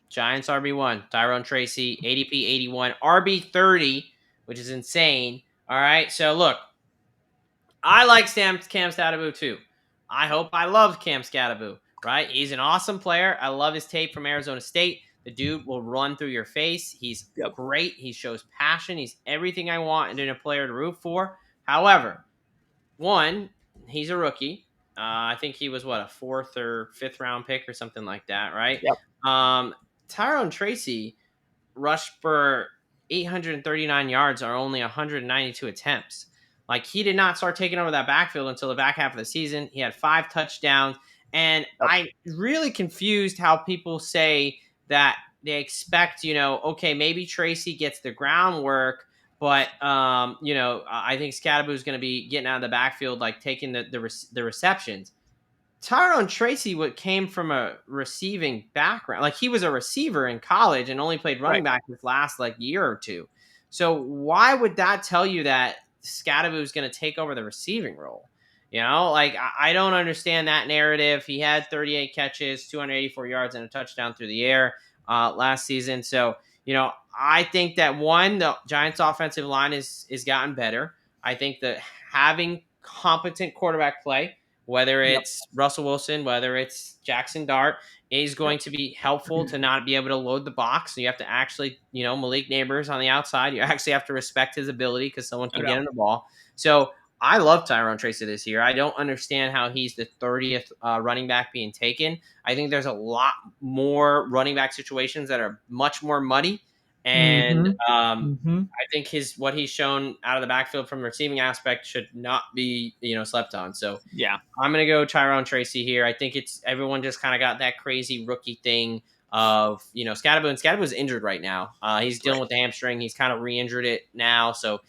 Giants RB1, Tyrone Tracy, ADP 81, RB 30, which is insane. All right, so look, I like Cam Scatterbo too. I hope I love Cam Scatterbo, right? He's an awesome player. I love his tape from Arizona State. The dude will run through your face. He's Yep. great. He shows passion. He's everything I want in a player to root for. However, one, he's a rookie. I think he was what, a fourth or fifth round pick or something like that, right? Yep. Um, Tyrone Tracy rushed for 839 yards or only 192 attempts. Like, he did not start taking over that backfield until the back half of the season. He had 5 touchdowns, and Yep. I'm really confused how people say that they expect, okay, maybe Tracy gets the groundwork, but I think Scadaboo is going to be getting out of the backfield, like taking the receptions. Tyrone Tracy came from a receiving background. Like, he was a receiver in college and only played running Right. back this last like year or two. So why would that tell you that Scadaboo is going to take over the receiving role? Like, I don't understand that narrative. He had 38 catches, 284 yards, and a touchdown through the air last season. So I think that the Giants' offensive line is gotten better. I think that having competent quarterback play, whether Yep. it's Russell Wilson, whether it's Jackson Dart, is going Yep. to be helpful to not be able to load the box. So you have to actually, Malik Neighbors on the outside, you actually have to respect his ability because someone No can get doubt. him the ball. So I love Tyrone Tracy this year. I don't understand how he's the 30th running back being taken. I think there's a lot more running back situations that are much more muddy. And Mm-hmm. Mm-hmm. I think what he's shown out of the backfield from the receiving aspect should not be, slept on. So Yeah. I'm gonna go Tyrone Tracy here. I think it's everyone just kind of got that crazy rookie thing of Scadaboo, and Scadaboo's injured right now. He's dealing Right. with the hamstring. He's kind of re-injured it now, so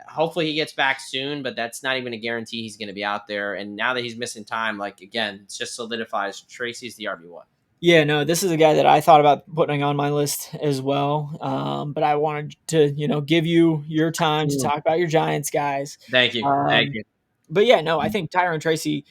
hopefully he gets back soon. But that's not even a guarantee he's going to be out there. And now that he's missing time, like, again, it just solidifies Tracy's the RB1. Yeah, no, this is a guy that I thought about putting on my list as well. But I wanted to, give you your time to talk about your Giants guys. Thank you, thank Um, you. but yeah, no, I think Tyrone Tracy,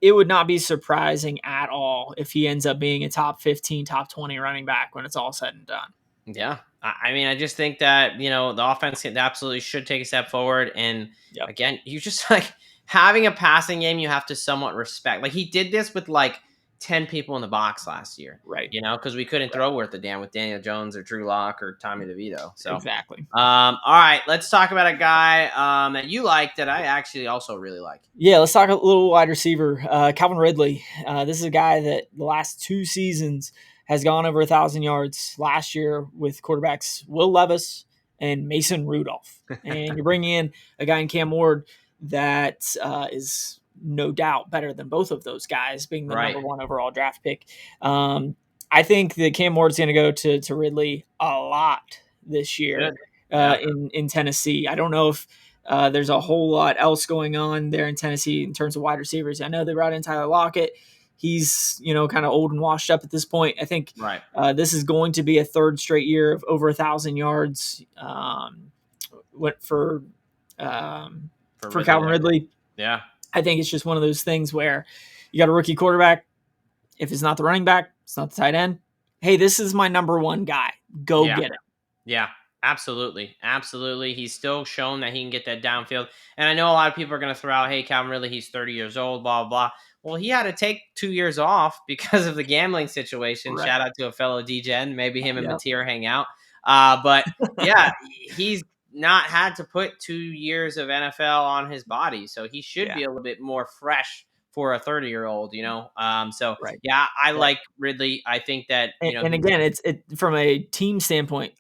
it would not be surprising at all if he ends up being a top 15, top 20 running back when it's all said and done. Yeah. I mean, I just think that, the offense absolutely should take a step forward. And Yep. again, you just like having a passing game, you have to somewhat respect. Like, he did this with like 10 people in the box last year, Right. because we couldn't Right. throw worth a damn with Daniel Jones or Drew Lock or Tommy DeVito. So, Exactly. all right, let's talk about a guy that you like that I actually also really like. Yeah, let's talk a little wide receiver. Calvin Ridley. This is a guy that the last 2 seasons has gone over 1,000 yards. Last year with quarterbacks Will Levis and Mason Rudolph. And you're bringing in a guy in Cam Ward that is no doubt better than both of those guys, being the Right. number 1 overall draft pick. I think that Cam Ward's going to go to Ridley a lot this year Good. Yeah. in Tennessee. I don't know if there's a whole lot else going on there in Tennessee in terms of wide receivers. I know they brought in Tyler Lockett. He's, kind of old and washed up at this point. I think Right. this is going to be a third straight year of over 1,000 yards. For Ridley Calvin there. Ridley, Yeah. I think it's just one of those things where you got a rookie quarterback. If it's not the running back, it's not the tight end. Hey, this is my number 1 guy. Go Yeah. get him. Yeah, absolutely. Absolutely. He's still shown that he can get that downfield. And I know a lot of people are going to throw out, hey, Calvin Ridley, he's 30 years old, blah, blah. Well, he had to take 2 years off because of the gambling situation. Right. Shout out to a fellow DGen. Maybe him and Yep. Matir hang out. But yeah, he's not had to put 2 years of NFL on his body. So he should Yeah. be a little bit more fresh for a 30-year-old, So Right. yeah, I Right. like Ridley. I think that, And again, it's from a team standpoint.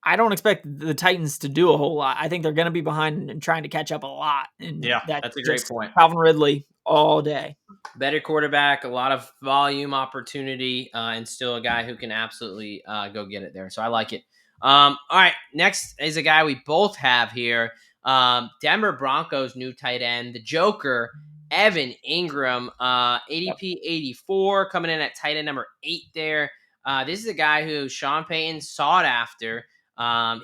I don't expect the Titans to do a whole lot. I think they're going to be behind and trying to catch up a lot. And yeah, that's that's a great just point. Calvin Ridley all day. Better quarterback, a lot of volume opportunity, and still a guy who can absolutely go get it there. So I like it. All right, next is a guy we both have here. Denver Broncos new tight end, the Joker, Evan Ingram, Yep. ADP 84, coming in at tight end number 8 there. This is a guy who Sean Payton sought after.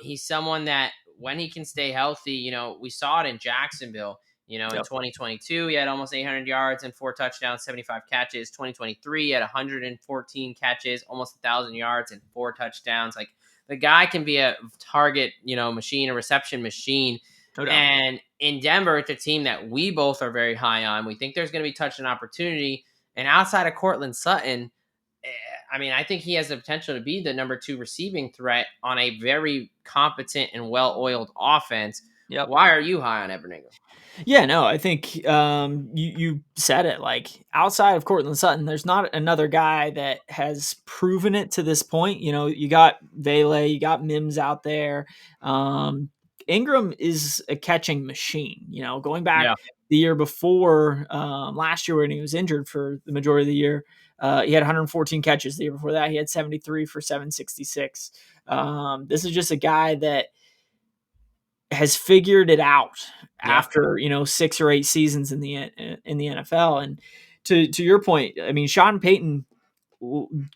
He's someone that when he can stay healthy, we saw it in Jacksonville. In Yep. 2022, he had almost 800 yards and 4 touchdowns, 75 catches. 2023, he had 114 catches, almost 1,000 yards and 4 touchdowns. Like, the guy can be a target, machine, a reception machine. No doubt. And in Denver, it's a team that we both are very high on. We think there's going to be touch and opportunity. And outside of Cortland Sutton, I mean, I think he has the potential to be the number 2 receiving threat on a very competent and well-oiled offense. Yep. Why are you high on Evan Ingram? Yeah, no, I think you said it. Like, outside of Cortland Sutton, there's not another guy that has proven it to this point. You got Vele, you got Mims out there. Ingram is a catching machine. Going back Yeah. the year before, last year when he was injured for the majority of the year, he had 114 catches. The year before that, he had 73 for 766. This is just a guy that has figured it out Yeah. after 6 or 8 seasons in the NFL. And to your point, I mean, Sean Payton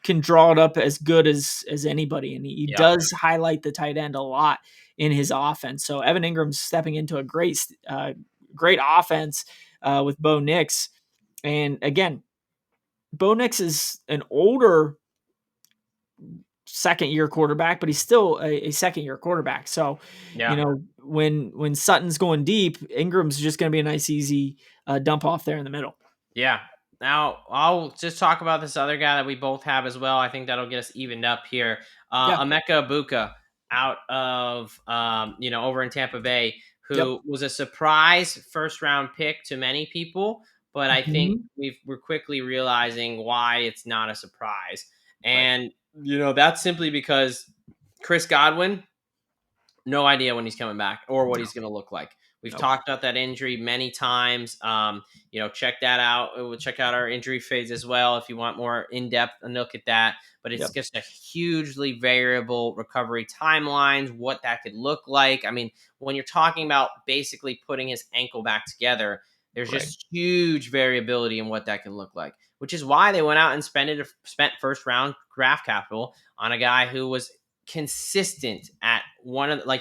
can draw it up as good as anybody, and he Yeah. does highlight the tight end a lot in his offense. So Evan Ingram's stepping into a great offense with Bo Nix, and again, Bo Nix is an older second-year quarterback, but he's still a second-year quarterback. So, Yeah. when Sutton's going deep, Ingram's just going to be a nice, easy dump off there in the middle. Yeah. Now, I'll just talk about this other guy that we both have as well. I think that'll get us evened up here. Yeah. Emeka Ibuka out of, over in Tampa Bay, who Yep. was a surprise first-round pick to many people, but I think Mhm. we're quickly realizing why it's not a surprise. Right. And, that's simply because Chris Godwin, no idea when he's coming back or what No. he's going to look like. We've Nope. talked about that injury many times. Check that out. We'll check out our injury phase as well if you want more in depth a look at that. But it's Yep. just a hugely variable recovery timelines, what that could look like. I mean, when you're talking about basically putting his ankle back together, there's Right. just huge variability in what that can look like, which is why they went out and spent first round draft capital on a guy who was consistent at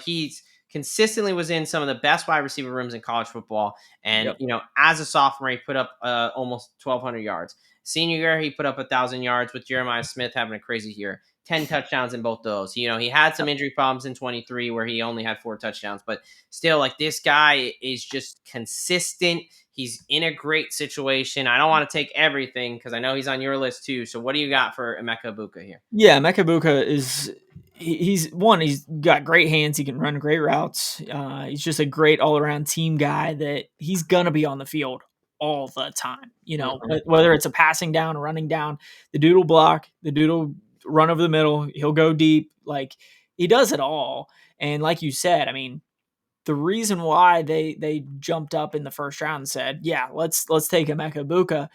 he's consistently was in some of the best wide receiver rooms in college football. And, Yep. As a sophomore, he put up almost 1,200 yards. Senior year, he put up 1,000 yards with Jeremiah Smith having a crazy year. 10 touchdowns in both those. He had some Yep. injury problems in 23 where he only had 4 touchdowns, but still, like, this guy is just consistent. He's in a great situation. I don't want to take everything because I know he's on your list too. So what do you got for Emeka Ibuka here? Yeah, Mekabuka is he's got great hands. He can run great routes. He's just a great all around team guy that he's gonna be on the field all the time. Mhm. Whether it's a passing down, running down, the dude will block, the dude will run over the middle. He'll go deep. Like, he does it all. And like you said, I mean, the reason why they jumped up in the first round and said, yeah, let's take Emeka Ibuka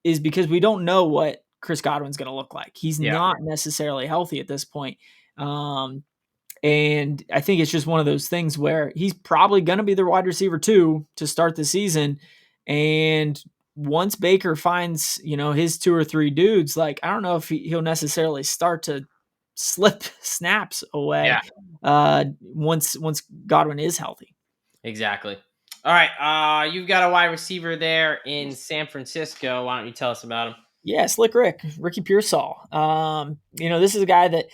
is because we don't know what Chris Godwin's going to look like. He's Yeah. not necessarily healthy at this point. And I think it's just one of those things where he's probably going to be the wide receiver 2 to start the season. And once Baker finds, his 2 or 3 dudes, like, I don't know if he'll necessarily start to slip snaps away once Godwin is healthy. Exactly. All right. You've got a wide receiver there in San Francisco. Why don't you tell us about him? Yeah, Slick Ricky Pearsall. This is a guy that,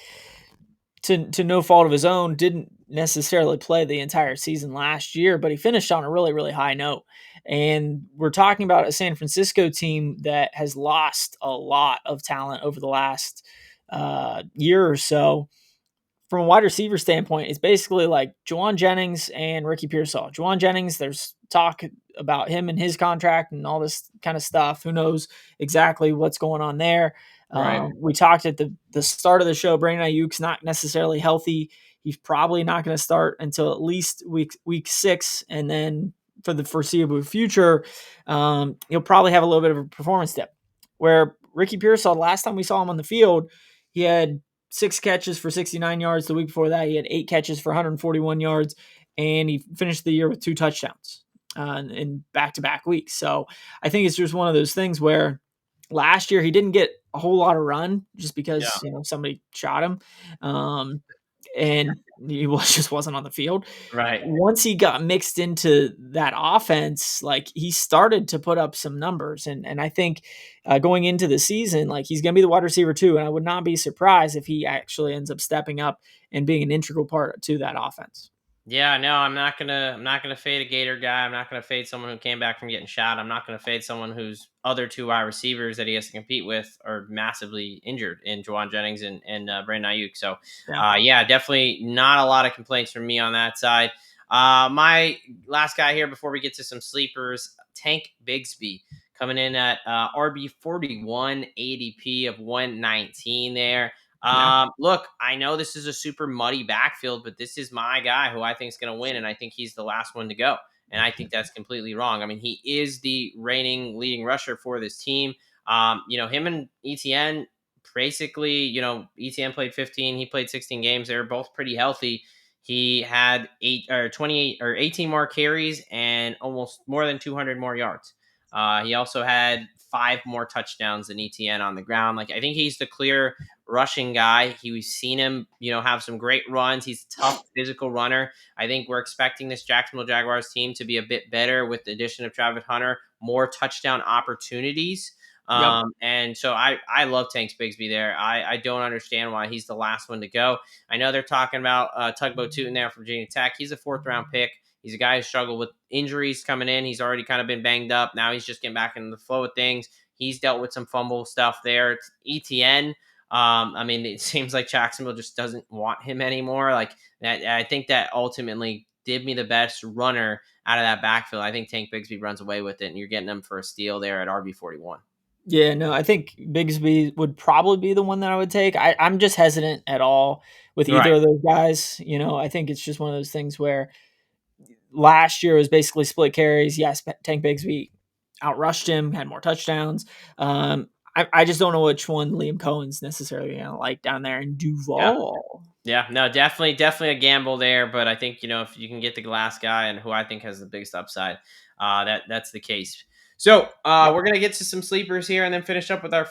to no fault of his own, didn't necessarily play the entire season last year, but he finished on a really, really high note. And we're talking about a San Francisco team that has lost a lot of talent over the last year or so. From a wide receiver standpoint, it's basically like Juwan Jennings and Ricky Pearsall. Juwan Jennings, there's talk about him and his contract and all this kind of stuff. Who knows exactly what's going on there? Right. We talked at the start of the show. Brandon Aiyuk's not necessarily healthy. He's probably not going to start until at least week 6, and then for the foreseeable future, he'll probably have a little bit of a performance dip. Where Ricky Pearsall, last time we saw him on the field, he had 6 catches for 69 yards. The week before that, he had 8 catches for 141 yards, and he finished the year with 2 touchdowns in back-to-back weeks. So I think it's just one of those things where last year he didn't get a whole lot of run just because somebody shot him. and he just wasn't on the field. Right. Once he got mixed into that offense, like, he started to put up some numbers, and I think, going into the season, like, he's gonna be the wide receiver too, and I would not be surprised if he actually ends up stepping up and being an integral part to that offense. Yeah, no, I'm not gonna fade a Gator guy. I'm not gonna fade someone who came back from getting shot. I'm not gonna fade someone whose other two wide receivers that he has to compete with are massively injured in Juwan Jennings and Brandon Aiyuk. So, Yeah. yeah, definitely not a lot of complaints from me on that side. My last guy here before we get to some sleepers, Tank Bigsby coming in at RB 41 ADP of 119 there. Yeah. Look, I know this is a super muddy backfield, but this is my guy who I think is going to win, and I think he's the last one to go. And I think that's completely wrong. I mean, he is the reigning leading rusher for this team. Him and ETN basically, ETN played 15, he played 16 games. They were both pretty healthy. He had 28 or 18 more carries and almost more than 200 more yards. He also had 5 more touchdowns than ETN on the ground. Like, I think he's the clear rushing guy. We've seen him, have some great runs. He's a tough physical runner. I think we're expecting this Jacksonville Jaguars team to be a bit better with the addition of Travis Hunter, more touchdown opportunities. Yep. And so I love Tanks Bigsby there. I don't understand why he's the last one to go. I know they're talking about Tugboat Tootin there from Virginia Tech. He's a 4th-round pick. He's a guy who struggled with injuries coming in. He's already kind of been banged up. Now he's just getting back into the flow of things. He's dealt with some fumble stuff there. It's ETN. I mean, it seems like Jacksonville just doesn't want him anymore. Like that, I think that ultimately did me the best runner out of that backfield. I think Tank Bigsby runs away with it, and you're getting him for a steal there at RB 41. Yeah, no, I think Bigsby would probably be the one that I would take. I'm just hesitant at all with either Right. of those guys. I think it's just one of those things where last year was basically split carries. Yes, Tank Bigsby outrushed him, had more touchdowns. I just don't know which one Liam Cohen's necessarily going to like down there in Yeah. Duval. Yeah, no, definitely a gamble there, but I think if you can get the glass guy and who I think has the biggest upside, that's the case. So Yep. we're gonna get to some sleepers here and then finish up with our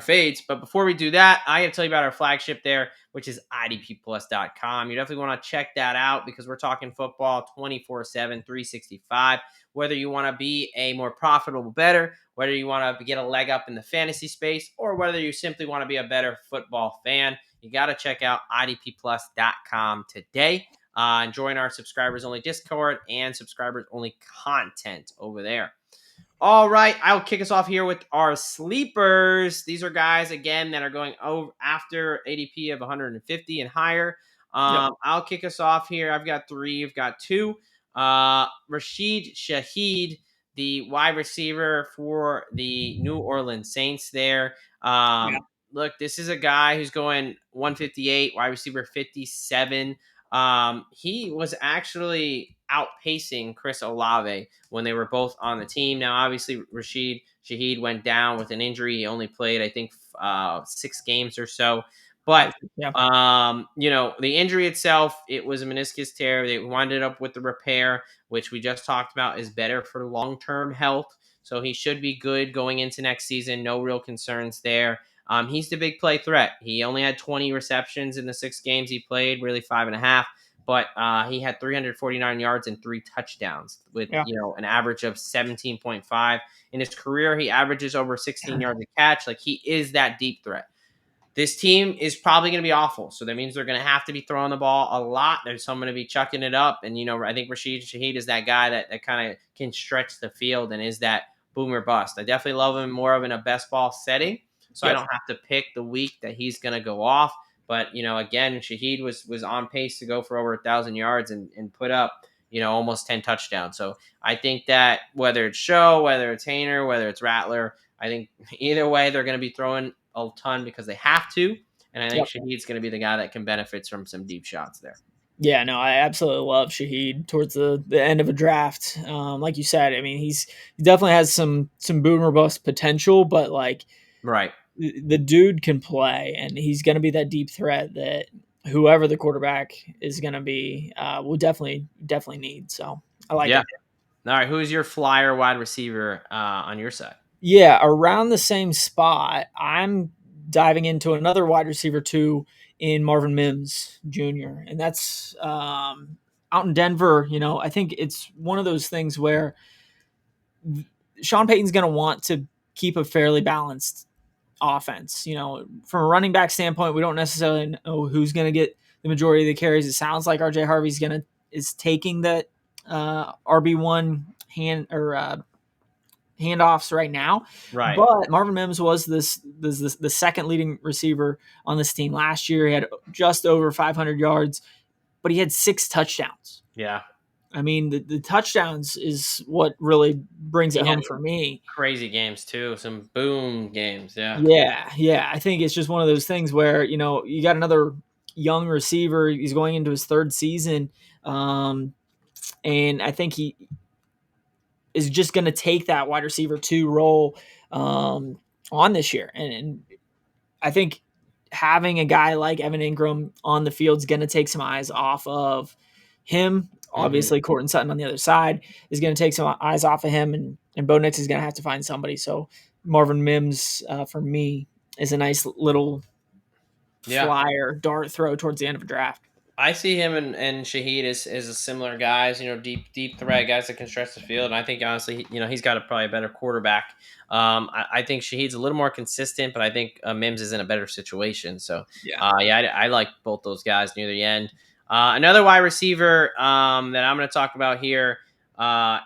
fades. But before we do that, I got to tell you about our flagship there, which is idpplus.com. You definitely want to check that out because we're talking football 24/7, 365. Whether you want to be a more profitable bettor, whether you want to get a leg up in the fantasy space, or whether you simply want to be a better football fan, you got to check out idpplus.com today. And join our subscribers only Discord and subscribers only content over there. All right, I'll kick us off here with our sleepers. These are guys again that are going over after ADP of 150 and higher. Yep. I'll kick us off here. I've got 3. I've got 2. Rashid Shaheed, the wide receiver for the New Orleans Saints. There. Yeah. Look, this is a guy who's going 158, wide receiver 57. He was actually outpacing Chris Olave when they were both on the team. Now, obviously, Rashid Shaheed went down with an injury. He only played, I think, 6 games or so. But, Yeah. the injury itself, it was a meniscus tear. They winded up with the repair, which we just talked about is better for long-term health. So he should be good going into next season. No real concerns there. He's the big play threat. He only had 20 receptions in the 6 games he played, really 5.5. But he had 349 yards and 3 touchdowns with Yeah. an average of 17.5 in his career. He averages over 16 yards a catch. Like, he is that deep threat. This team is probably going to be awful. So that means they're going to have to be throwing the ball a lot. There's someone to be chucking it up. And, I think Rashid Shaheed is that guy that kind of can stretch the field and is that boomer bust. I definitely love him more of in a best ball setting. So I Yep. don't have to pick the week that he's going to go off. But, again, Shaheed was on pace to go for over 1,000 yards and put up, almost 10 touchdowns. So I think that whether it's Show, whether it's Hayner, whether it's Rattler, I think either way they're going to be throwing a ton because they have to. And I think Yep. Shaheed's going to be the guy that can benefit from some deep shots there. Yeah, no, I absolutely love Shaheed towards the end of a draft. Like you said, I mean, he definitely has some boomer bust potential, but like Right. the dude can play, and he's going to be that deep threat that whoever the quarterback is going to be will definitely need. So I like Yeah. it. All right. Who's your flyer wide receiver on your side? Yeah, around the same spot. I'm diving into another wide receiver too in Marvin Mims Jr. And that's out in Denver. I think it's one of those things where Sean Payton's going to want to keep a fairly balanced offense. From a running back standpoint, we don't necessarily know who's going to get the majority of the carries. It sounds like RJ Harvey's is taking the RB1 handoffs right now. Right. But Marvin Mims was the second leading receiver on this team last year. He had just over 500 yards, but he had 6 touchdowns. Yeah. I mean, the touchdowns is what really brings it home for me. Crazy games too. Some boom games. Yeah. Yeah. I think it's just one of those things where, you got another young receiver. He's going into his 3rd season. And I think he is just going to take that wide receiver 2 role on this year. And I think having a guy like Evan Ingram on the field is going to take some eyes off of him. Obviously, Courtland Sutton on the other side is going to take some eyes off of him, and Bo Nix is going to have to find somebody. So Marvin Mims, for me, is a nice little flyer dart throw towards the end of a draft. I see him and Shaheed as a similar guys, deep threat guys that can stretch the field. And I think honestly, he's got probably a better quarterback. I think Shaheed's a little more consistent, but I think Mims is in a better situation. So I like both those guys near the end. Another wide receiver that I'm going to talk about here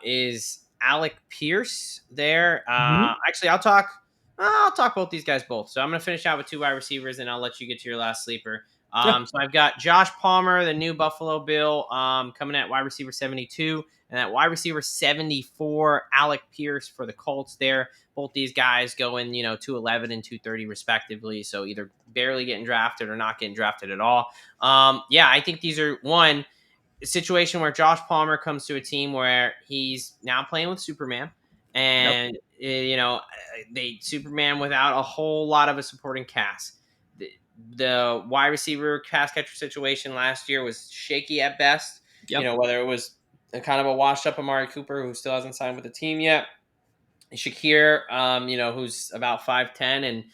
is Alec Pierce. There, actually, I'll talk both these guys both. So I'm going to finish out with 2 wide receivers, and I'll let you get to your last sleeper. So I've got Josh Palmer, the new Buffalo Bill, coming at wide receiver 72, and at wide receiver 74, Alec Pierce for the Colts there. Both these guys going, 211 and 230 respectively. So either barely getting drafted or not getting drafted at all. I think these are one situation where Josh Palmer comes to a team where he's now playing with Superman. And, they Superman without a whole lot of a supporting cast. The wide receiver pass catcher situation last year was shaky at best. Whether it was a kind of a washed up Amari Cooper who still hasn't signed with the team yet, Shakir, who's about 5'10" and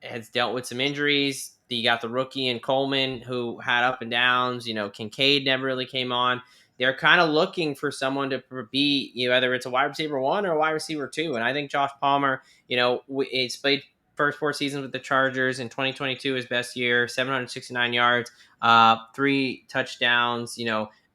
has dealt with some injuries. You got the rookie and Coleman who had up and downs. Kincaid never really came on. They're kind of looking for someone to be, whether it's a wide receiver 1 or a wide receiver 2. And I think Josh Palmer, it's played first 4 seasons with the Chargers. In 2022, his best year, 769 yards, 3 touchdowns,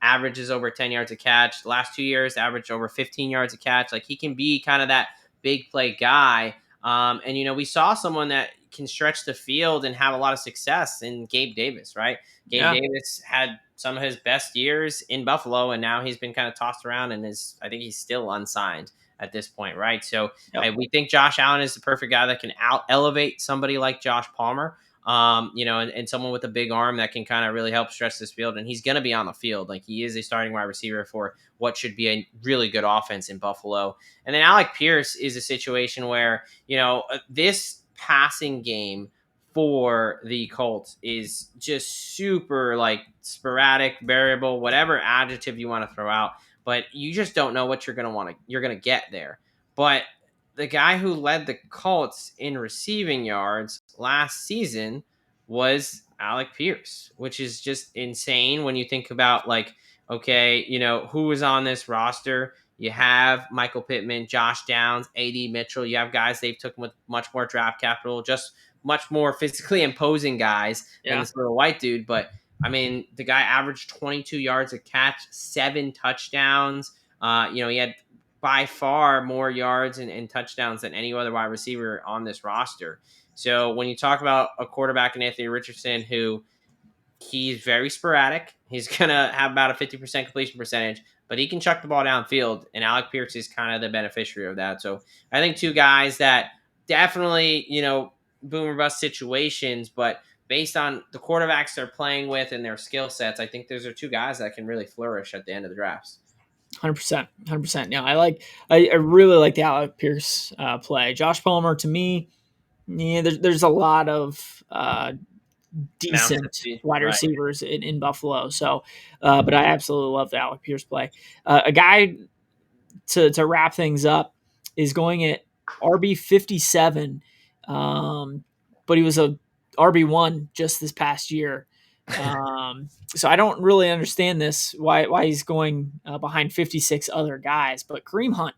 averages over 10 yards a catch. The last 2 years, averaged over 15 yards a catch. Like, he can be kind of that big play guy. And we saw someone that can stretch the field and have a lot of success in Gabe Davis, right? Davis had some of his best years in Buffalo, and now he's been kind of tossed around and I think he's still unsigned at this point, right? So we think Josh Allen is the perfect guy that can elevate somebody like Josh Palmer, and someone with a big arm that can kind of really help stretch this field. And he's going to be on the field. Like, he is a starting wide receiver for what should be a really good offense in Buffalo. And then Alec Pierce is a situation where, this passing game for the Colts is just super sporadic, variable, whatever adjective you want to throw out. But you just don't know what you're going to get there. But the guy who led the Colts in receiving yards last season was Alec Pierce, which is just insane when you think about who is on this roster. You have Michael Pittman, Josh Downs, A.D. Mitchell. You have guys they've took with much more draft capital, just much more physically imposing guys than this little white dude. But I mean, the guy averaged 22 yards a catch, 7 touchdowns. He had by far more yards and touchdowns than any other wide receiver on this roster. So when you talk about a quarterback in Anthony Richardson, who he's very sporadic, he's going to have about a 50% completion percentage, but he can chuck the ball downfield, and Alec Pierce is kind of the beneficiary of that. So I think 2 guys that definitely, boom or bust situations, but based on the quarterbacks they're playing with and their skill sets, I think those are 2 guys that can really flourish at the end of the drafts. 100%. Yeah, I really like the Alec Pierce play. Josh Palmer, to me, there's a lot of decent wide receivers in Buffalo. So, but I absolutely love the Alec Pierce play. A guy to wrap things up is going at RB 57, but he was a RB1 just this past year. So I don't really understand this why he's going behind 56 other guys. But Kareem Hunt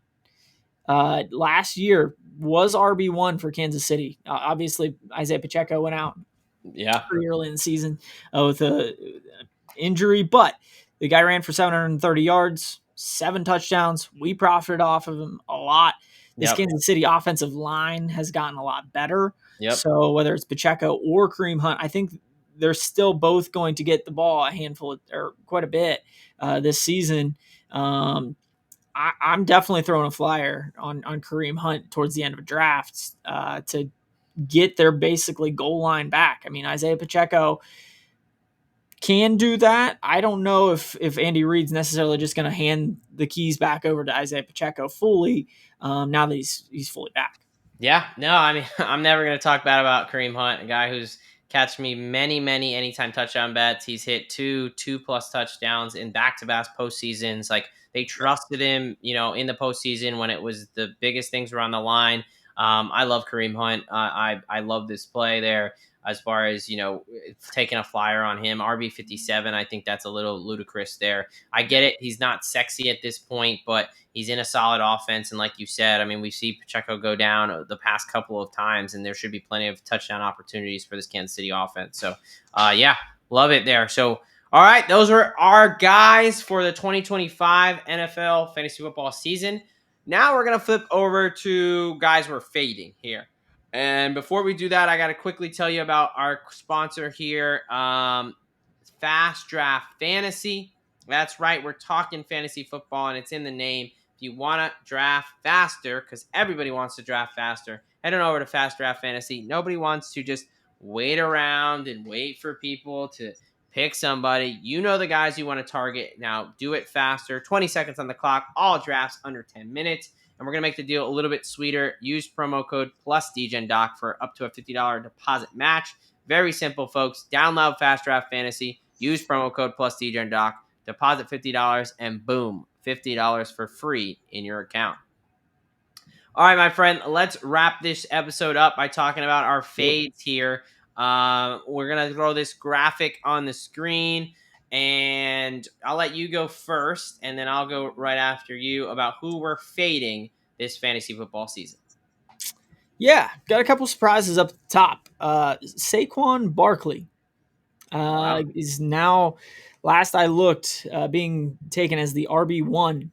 last year was RB1 for Kansas City. Obviously, Isaiah Pacheco went out Yeah. pretty early in the season with a injury, but the guy ran for 730 yards, 7 touchdowns. We profited off of him a lot. This Yep. Kansas City offensive line has gotten a lot better. Yep. So whether it's Pacheco or Kareem Hunt, I think they're still both going to get the ball a handful or quite a bit this season. I'm definitely throwing a flyer on Kareem Hunt towards the end of a draft to get their basically goal line back. I mean, Isaiah Pacheco can do that. I don't know if Andy Reid's necessarily just going to hand the keys back over to Isaiah Pacheco fully now that he's fully back. Yeah, no, I mean, I'm never going to talk bad about Kareem Hunt, a guy who's catched me many anytime touchdown bets. He's hit two plus touchdowns in back-to-back postseasons. Like, they trusted him, in the postseason when it was the biggest things were on the line. I love Kareem Hunt. I love this play there as far as, taking a flyer on him. RB57, I think that's a little ludicrous there. I get it. He's not sexy at this point, but he's in a solid offense. And like you said, I mean, we see Pacheco go down the past couple of times, and there should be plenty of touchdown opportunities for this Kansas City offense. So, yeah, love it there. So, all right, those are our guys for the 2025 NFL fantasy football season. Now we're going to flip over to guys we're fading here. And before we do that, I got to quickly tell you about our sponsor here, Fast Draft Fantasy. That's right. We're talking fantasy football, and it's in the name. If you want to draft faster, because everybody wants to draft faster, head on over to Fast Draft Fantasy. Nobody wants to just wait around and wait for people to pick somebody. You know the guys you want to target. Now, do it faster. 20 seconds on the clock. All drafts under 10 minutes. And we're going to make the deal a little bit sweeter. Use promo code plus DGenDoc for up to a $50 deposit match. Very simple, folks. Download Fast Draft Fantasy. Use promo code plus DGenDoc. Deposit $50, and boom, $50 for free in your account. All right, my friend, let's wrap this episode up by talking about our fades here. We're going to throw this graphic on the screen, and I'll let you go first, and then I'll go right after you about who we're fading this fantasy football season. Yeah, got a couple surprises up the top. Saquon Barkley is now, last I looked, being taken as the RB1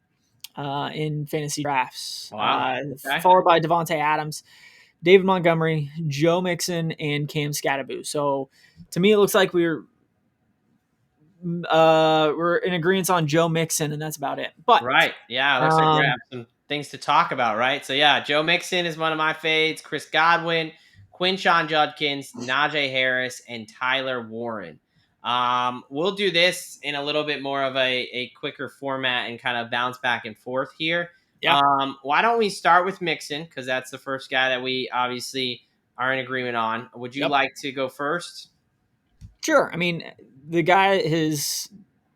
in fantasy drafts. Wow. Okay. Followed by Devontae Adams, David Montgomery, Joe Mixon, and Cam Scatterboo. So to me, it looks like we're in agreement on Joe Mixon, and that's about it. But right, yeah, looks like we have some things to talk about, right? So yeah, Joe Mixon is one of my fades. Chris Godwin, Quinshon Judkins, Najee Harris, and Tyler Warren. We'll do this in a little bit more of a quicker format and kind of bounce back and forth here. Yeah. Why don't we start with Mixon, because that's the first guy that we obviously are in agreement on. Would you like to go first? Sure. I mean, the guy has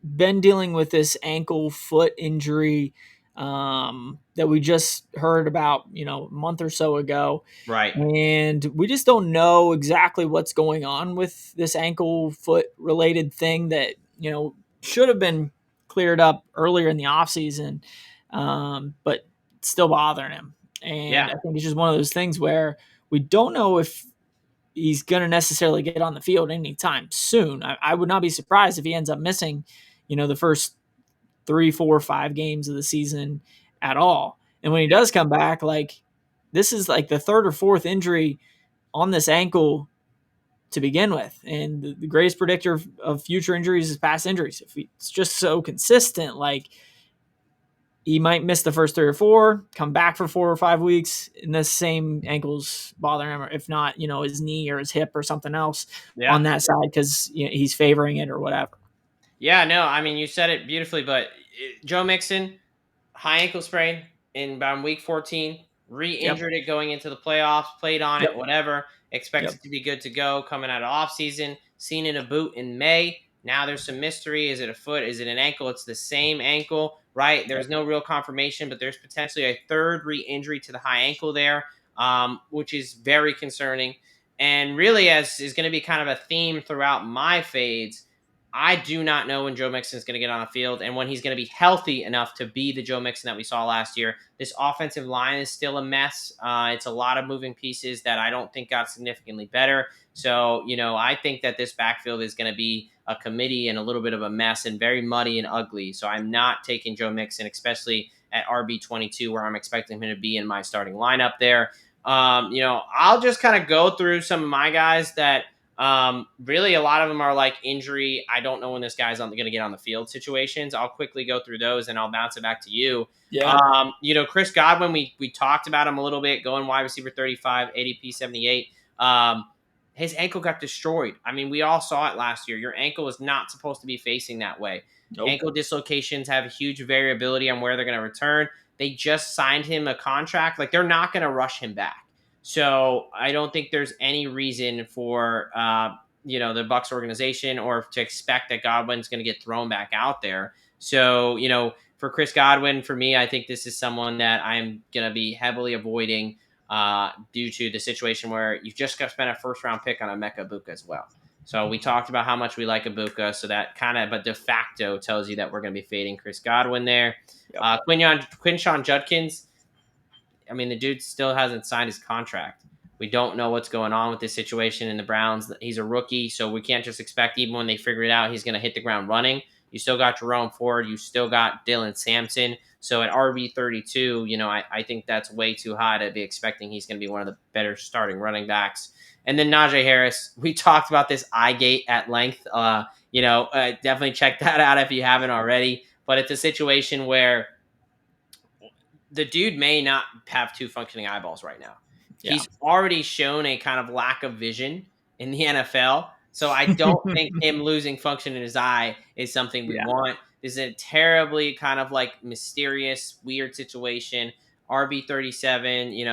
been dealing with this ankle foot injury that we just heard about, a month or so ago. Right. And we just don't know exactly what's going on with this ankle foot related thing that, should have been cleared up earlier in the offseason, but it's still bothering him. And I think it's just one of those things where we don't know if he's going to necessarily get on the field anytime soon. I would not be surprised if he ends up missing, the first 3, 4, 5 games of the season at all. And when he does come back, like, this is like the third or fourth injury on this ankle to begin with. And the greatest predictor of future injuries is past injuries. If it's just so consistent, like, he might miss the first 3 or 4, come back for 4 or 5 weeks, and the same ankles bothering him, or if not, his knee or his hip or something else on that side because he's favoring it or whatever. Yeah, no, I mean, you said it beautifully, but Joe Mixon, high ankle sprain in about week 14, re-injured it going into the playoffs, played on it, whatever, expects it to be good to go coming out of offseason, seen in a boot in May. Now there's some mystery. Is it a foot? Is it an ankle? It's the same ankle, right? There's no real confirmation, but there's potentially a third re-injury to the high ankle there, which is very concerning. And really, as is going to be kind of a theme throughout my fades, I do not know when Joe Mixon is going to get on the field and when he's going to be healthy enough to be the Joe Mixon that we saw last year. This offensive line is still a mess. It's a lot of moving pieces that I don't think got significantly better. So, I think that this backfield is going to be a committee and a little bit of a mess and very muddy and ugly. So I'm not taking Joe Mixon, especially at RB22, where I'm expecting him to be in my starting lineup there. I'll just kind of go through some of my guys that really a lot of them are like injury. I don't know when this guy's going to get on the field situations. I'll quickly go through those and I'll bounce it back to you. Yeah. Chris Godwin, we talked about him a little bit, going wide receiver 35, ADP 78. His ankle got destroyed. I mean, we all saw it last year. Your ankle is not supposed to be facing that way. Nope. Ankle dislocations have huge variability on where they're going to return. They just signed him a contract. Like, they're not going to rush him back. So I don't think there's any reason for the Bucs organization or to expect that Godwin's going to get thrown back out there. So for Chris Godwin, for me, I think this is someone that I'm going to be heavily avoiding due to the situation where you've just got to spend a first round pick on Emeka Egbuka as well. So we talked about how much we like Egbuka, so that kind of, but de facto tells you that we're going to be fading Chris Godwin there. Yep. Quinshon Judkins, I mean, the dude still hasn't signed his contract. We don't know what's going on with this situation in the Browns. He's a rookie, so we can't just expect, even when they figure it out, he's going to hit the ground running. You still got Jerome Ford. You still got Dylan Sampson. So at RB32, I think that's way too high to be expecting he's going to be one of the better starting running backs. And then Najee Harris, we talked about this eye gate at length. Definitely check that out if you haven't already. But it's a situation where the dude may not have two functioning eyeballs right now. Yeah. He's already shown a kind of lack of vision in the NFL. So I don't think him losing function in his eye is something we want. This is a terribly kind of like mysterious, weird situation. RB37,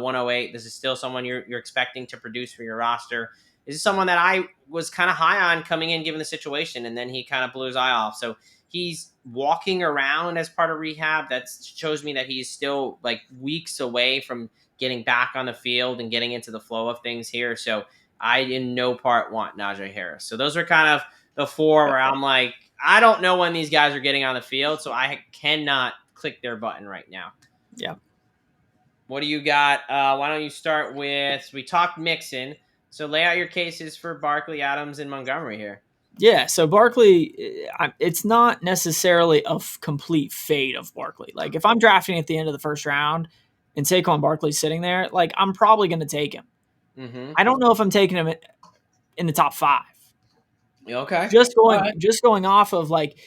108. This is still someone you're expecting to produce for your roster. This is someone that I was kind of high on coming in given the situation, and then he kind of blew his eye off. So he's walking around as part of rehab. That shows me that he's still like weeks away from getting back on the field and getting into the flow of things here. So I in no part want Najee Harris. So those are kind of the four where I'm like, I don't know when these guys are getting on the field, so I cannot click their button right now. Yeah. What do you got? Why don't you start with, we talked Mixon. So lay out your cases for Barkley, Adams, and Montgomery here. Yeah, so Barkley, it's not necessarily a complete fade of Barkley. Like, if I'm drafting at the end of the first round and Saquon Barkley's sitting there, like, I'm probably going to take him. Mm-hmm. I don't know if I'm taking him in the top 5. Okay. Just going off of, like,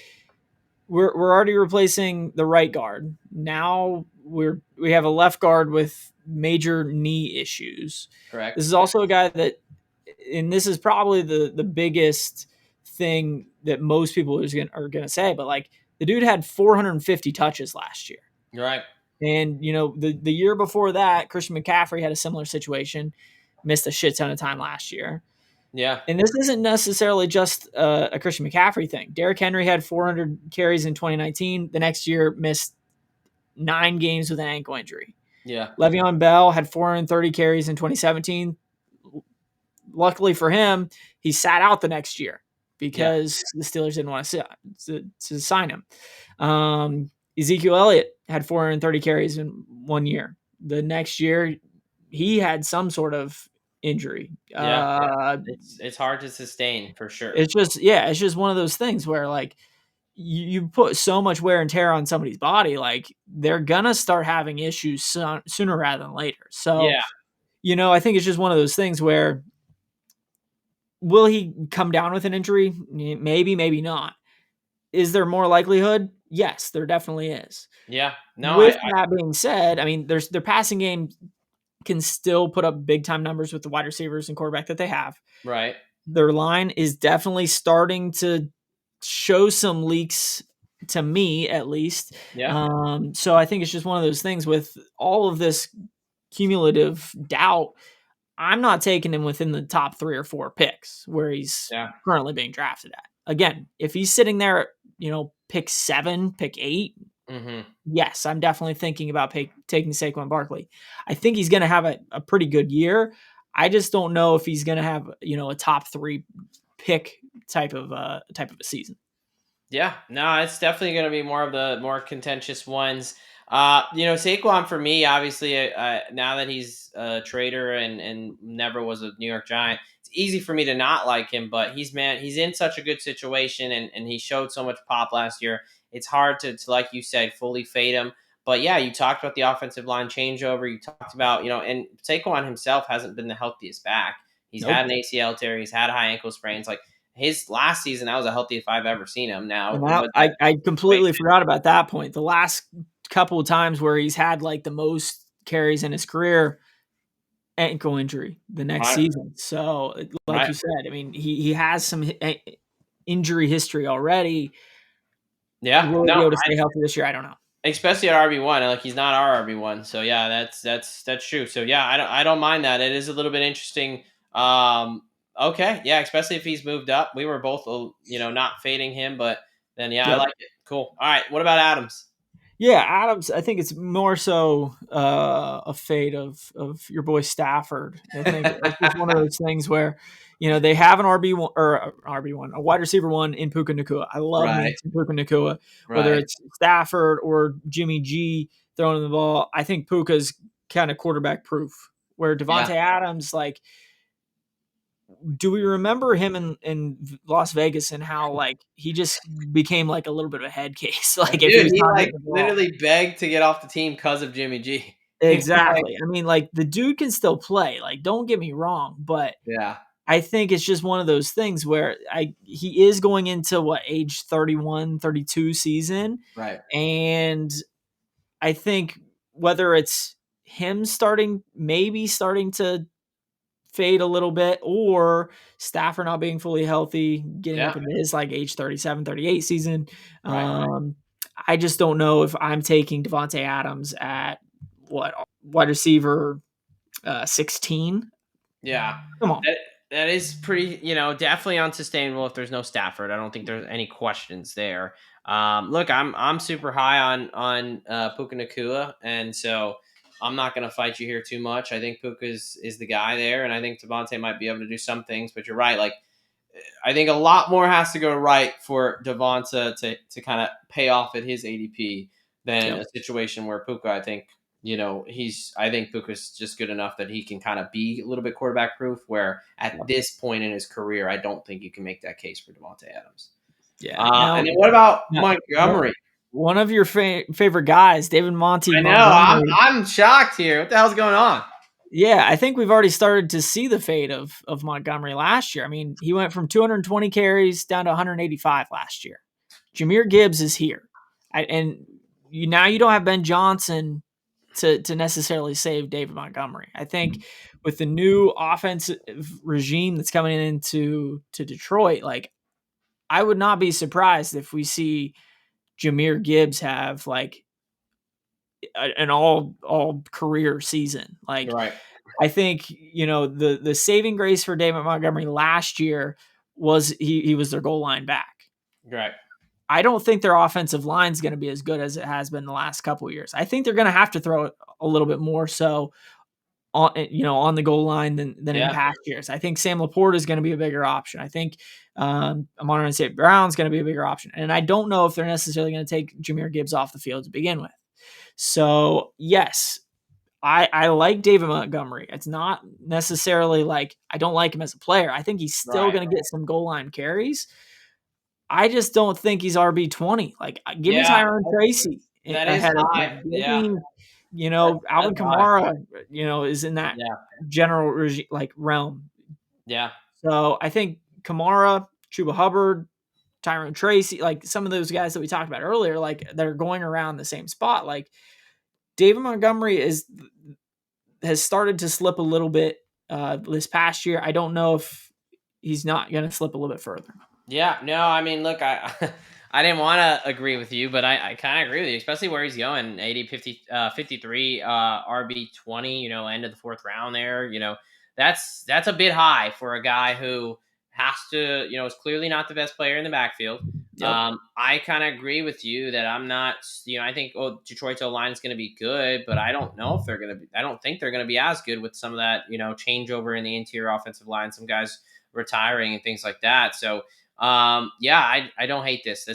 we're already replacing the right guard. Now we have a left guard with major knee issues. Correct. This is also a guy that, and this is probably the biggest thing that most people are going to say, but like, the dude had 450 touches last year. Right. And the year before that, Christian McCaffrey had a similar situation, missed a shit ton of time last year. Yeah. And this isn't necessarily just a Christian McCaffrey thing. Derrick Henry had 400 carries in 2019. The next year missed 9 games with an ankle injury. Yeah. Le'Veon Bell had 430 carries in 2017. Luckily for him, he sat out the next year because the Steelers didn't want to sign him. Ezekiel Elliott had 430 carries in 1 year. The next year, he had some sort of injury. It's hard to sustain for sure. It's just one of those things where, like, you put so much wear and tear on somebody's body, like, they're gonna start having issues sooner rather than later. So, I think it's just one of those things where, will he come down with an injury? Maybe, maybe not. Is there more likelihood? Yes, there definitely is. Yeah. No. With that being said, I mean, their passing game can still put up big time numbers with the wide receivers and quarterback that they have. Right. Their line is definitely starting to show some leaks, to me at least. Yeah. So I think it's just one of those things with all of this cumulative doubt. I'm not taking him within the top 3 or 4 picks where he's currently being drafted at. Again, if he's sitting there at, pick 7, pick 8, yes, I'm definitely thinking about taking Saquon Barkley. I think he's going to have a pretty good year. I just don't know if he's going to have, a top 3 pick type of a season. Yeah, no, it's definitely going to be more of the more contentious ones. Saquon for me, obviously, now that he's a trader and never was a New York Giant, it's easy for me to not like him. But he's in such a good situation, and he showed so much pop last year. It's hard to like you said, fully fade him. But yeah, you talked about the offensive line changeover. You talked about and Saquon himself hasn't been the healthiest back. He's Nope. had an ACL tear. He's had high ankle sprains. Like his last season, that was the healthiest I've ever seen him. Now, And was that I situation? completely forgot about that point. The last couple of times where he's had like the most carries in his career, ankle injury the next Right, season. So, like right. you said, I mean, he has some injury history already. Yeah, Will he no, be able to stay healthy this year? I don't know. especially at RB1. Like he's not our RB1, so yeah, that's true. So yeah, I don't mind that. It is a little bit interesting. Okay, yeah, especially if he's moved up. We were both not fading him, but then yeah, I Yep. like it. Cool. All right, what about Adams? Yeah, Adams. I think it's more so a fate of your boy Stafford. I think it's just one of those things where, they have an RB1 or RB1, a wide receiver one in Puka Nakua. I love me Right, some Puka Nakua, whether right. it's Stafford or Jimmy G throwing the ball. I think Puka's kind of quarterback proof. Where Yeah, Devontae Adams, like, do we remember him in Las Vegas and how like he just became like a little bit of a head case, like if dude, he's he not like hitting the ball. literally begged to get off the team because of Jimmy G. Like, Exactly. I mean, like, the dude can still play, like, don't get me wrong, but yeah, I think it's just one of those things where he is going into what, age 31, 32 season, right. and I think whether it's him maybe starting to fade a little bit, or Stafford not being fully healthy, getting Yeah, up into his, like, age 37, 38 season, right. um, I just don't know if I'm taking Devontae Adams at what, wide receiver 16. Yeah. Come on. That is pretty, definitely unsustainable if there's no Stafford. I don't think there's any questions there. Look, I'm super high on Puka Nakua, and so I'm not going to fight you here too much. I think Puka is the guy there, and I think Devontae might be able to do some things. But you're right. Like I think a lot more has to go right for Devonta to kind of pay off at his ADP than Yep. a situation where Puka, I think, I think Puka's just good enough that he can kind of be a little bit quarterback proof. Where at Yep. this point in his career, I don't think you can make that case for Devontae Adams. Yeah. And Now, then what about now one Montgomery? one of your favorite guys, David Monty I know Montgomery. I'm shocked here. What the hell's going on? Yeah, I think we've already started to see the fate of Montgomery last year. I mean, he went from 220 carries down to 185 last year. Jameer Gibbs is here, and now you don't have Ben Johnson to necessarily save David Montgomery. I think with the new offensive regime that's coming into Detroit, like, I would not be surprised if we see Jameer Gibbs have like an all career season. You're Like, right. I think, the saving grace for David Montgomery last year was he was their goal line back. You're right. I don't think their offensive line is going to be as good as it has been the last couple of years. I think they're going to have to throw it a little bit more so on the goal line than in Yeah. past years. I think Sam Laporta is going to be a bigger option. I think Amon St. Brown's going to be a bigger option. And I don't know if they're necessarily going to take Jameer Gibbs off the field to begin with. So, yes, I like David Montgomery. It's not necessarily like I don't like him as a player. I think he's still Right. going to get some goal line carries. I just don't think he's RB20. Like, give me Yeah. Tyrone Tracy That is ahead of high. him. Give Yeah. me, That's Alvin high. Kamara, is in that Yeah. general like realm. Yeah. So I think Kamara, Chuba Hubbard, Tyrone Tracy, like some of those guys that we talked about earlier, like they're going around the same spot. Like David Montgomery has started to slip a little bit this past year. I don't know if he's not going to slip a little bit further. Yeah, no, I mean, look, I I didn't want to agree with you, but I kind of agree with you, especially where he's going 80, 50, 53, RB20, end of the fourth round there. That's a bit high for a guy who has to, is clearly not the best player in the backfield. Yep. I kind of agree with you that I'm not, I think Detroit's O line is going to be good, but I don't know if they're going to be. I don't think they're going to be as good with some of that, changeover in the interior offensive line, some guys retiring and things like that. So, yeah, I don't hate this.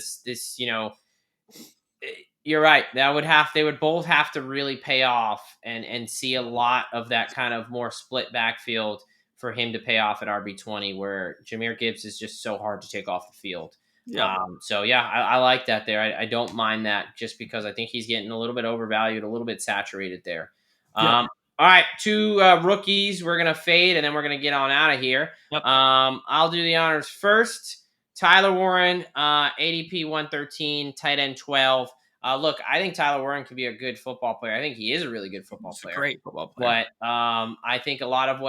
You're right. They would both have to really pay off and see a lot of that kind of more split backfield for him to pay off at RB20, where Jahmyr Gibbs is just so hard to take off the field. Yep. So yeah, I like that there. I don't mind that just because I think he's getting a little bit overvalued, a little bit saturated there. Yep. All right, two rookies. We're gonna fade and then we're gonna get on out of here. Yep. I'll do the honors first. Tyler Warren, ADP 113, tight end 12. Look, I think Tyler Warren could be a good football player. I think he is a really good football He's a player. great football player. But I think a lot of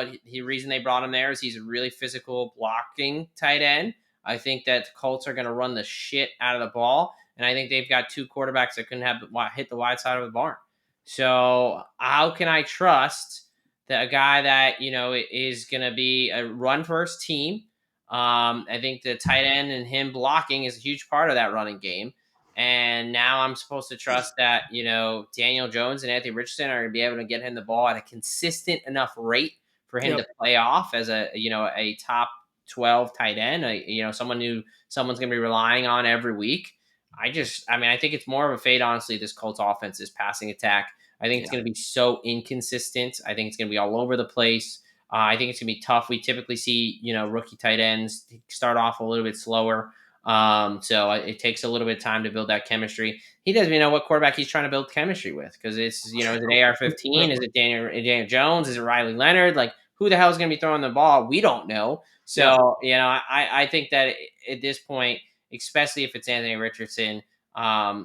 reason they brought him there is he's a really physical blocking tight end. I think that the Colts are going to run the shit out of the ball, and I think they've got two quarterbacks that couldn't hit the wide side of the barn. So how can I trust that a guy that is going to be a run first team? I think the tight end and him blocking is a huge part of that running game. And now I'm supposed to trust that, Daniel Jones and Anthony Richardson are going to be able to get him the ball at a consistent enough rate for him Yep. to play off as a top 12 tight end, someone who someone's going to be relying on every week. I think it's more of a fade, honestly, this Colts offense's passing attack. I think it's going to be so inconsistent. I think it's going to be all over the place. I think it's going to be tough. We typically see, rookie tight ends start off a little bit slower. So it takes a little bit of time to build that chemistry. He doesn't even know what quarterback he's trying to build chemistry with because it's, is it AR-15? Is it Daniel Jones? Is it Riley Leonard? Like, who the hell is going to be throwing the ball? We don't know. So, I think that at this point, especially if it's Anthony Richardson, I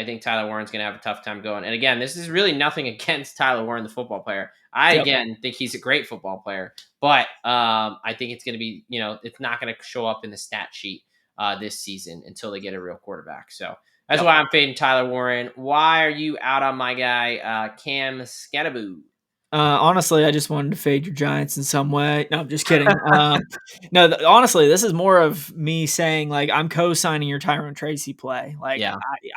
think Tyler Warren's going to have a tough time going. And again, this is really nothing against Tyler Warren, the football player. I, again, think he's a great football player. But I think it's going to be, it's not going to show up in the stat sheet this season until they get a real quarterback. So that's why I'm fading Tyler Warren. Why are you out on my guy, Cam Scattaboo? Honestly, I just wanted to fade your Giants in some way. No, I'm just kidding. Honestly, this is more of me saying like I'm co-signing your Tyrone Tracy play. Like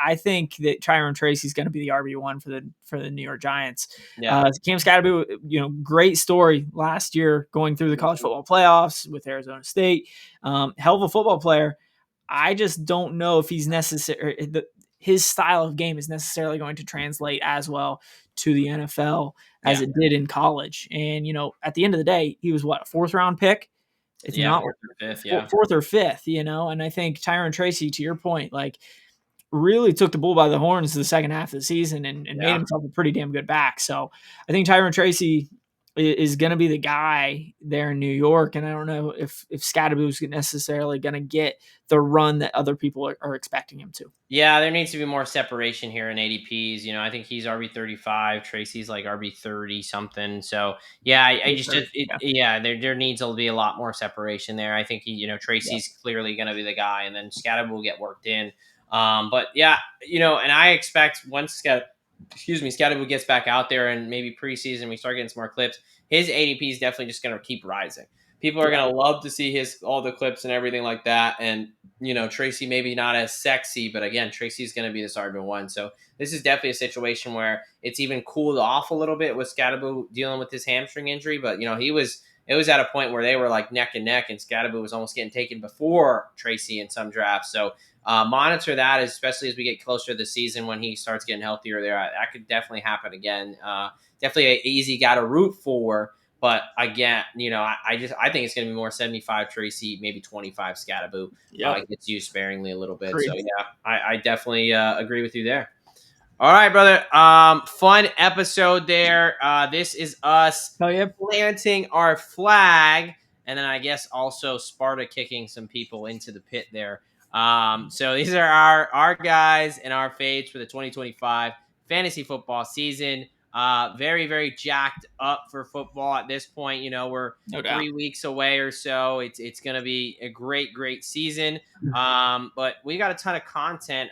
I think that Tyrone Tracy is going to be the RB1 for the New York Giants. Cam Scatterby, great story last year going through the college football playoffs with Arizona State. Hell of a football player. I just don't know if he's necessary. His style of game is necessarily going to translate as well to the NFL as it did in college. And, at the end of the day, he was a fourth round pick? It's not fourth or fifth, and I think Tyrone Tracy, to your point, like really took the bull by the horns the second half of the season and made himself a pretty damn good back. So I think Tyrone Tracy is going to be the guy there in New York. And I don't know if Scattaboo is necessarily going to get the run that other people are expecting him to. Yeah, there needs to be more separation here in ADPs. I think he's RB35. Tracy's like RB30 something. So yeah, there needs to be a lot more separation there. I think Tracy's clearly going to be the guy, and then Scattaboo will get worked in. But yeah, and I expect once Scattaboo gets back out there and maybe preseason we start getting some more clips, his ADP is definitely just going to keep rising. People are going to love to see all the clips and everything like that. And, Tracy maybe not as sexy, but again, Tracy's going to be this RB1. So this is definitely a situation where it's even cooled off a little bit with Scattaboo dealing with his hamstring injury. But, it was at a point where they were like neck and neck, and Scattaboo was almost getting taken before Tracy in some drafts. So monitor that, especially as we get closer to the season when he starts getting healthier there. That could definitely happen again. Definitely an easy guy to root for. But again, I think it's going to be more 75 Tracy, maybe 25 Scattaboo. Gets used sparingly a little bit. Agreed. So yeah, I definitely agree with you there. All right, brother. Fun episode there. This is us planting our flag, and then I guess also Sparta kicking some people into the pit there. So these are our guys and our fades for the 2025 fantasy football season. Very, very jacked up for football at this point. We're 3 weeks away or so. It's going to be a great, great season. But we got a ton of content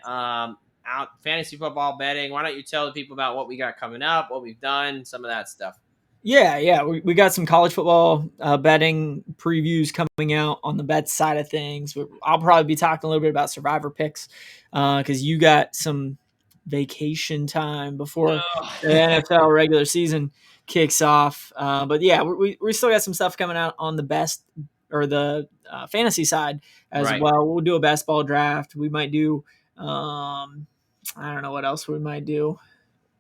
out fantasy football betting. Why don't you tell the people about what we got coming up, what we've done, some of that stuff? Yeah. We got some college football betting previews coming out on the bet side of things. I'll probably be talking a little bit about survivor picks because you got some vacation time before the NFL regular season kicks off. But yeah, we still got some stuff coming out on the best or the fantasy side as Right. well. We'll do a best ball draft. We might do, I don't know what else we might do.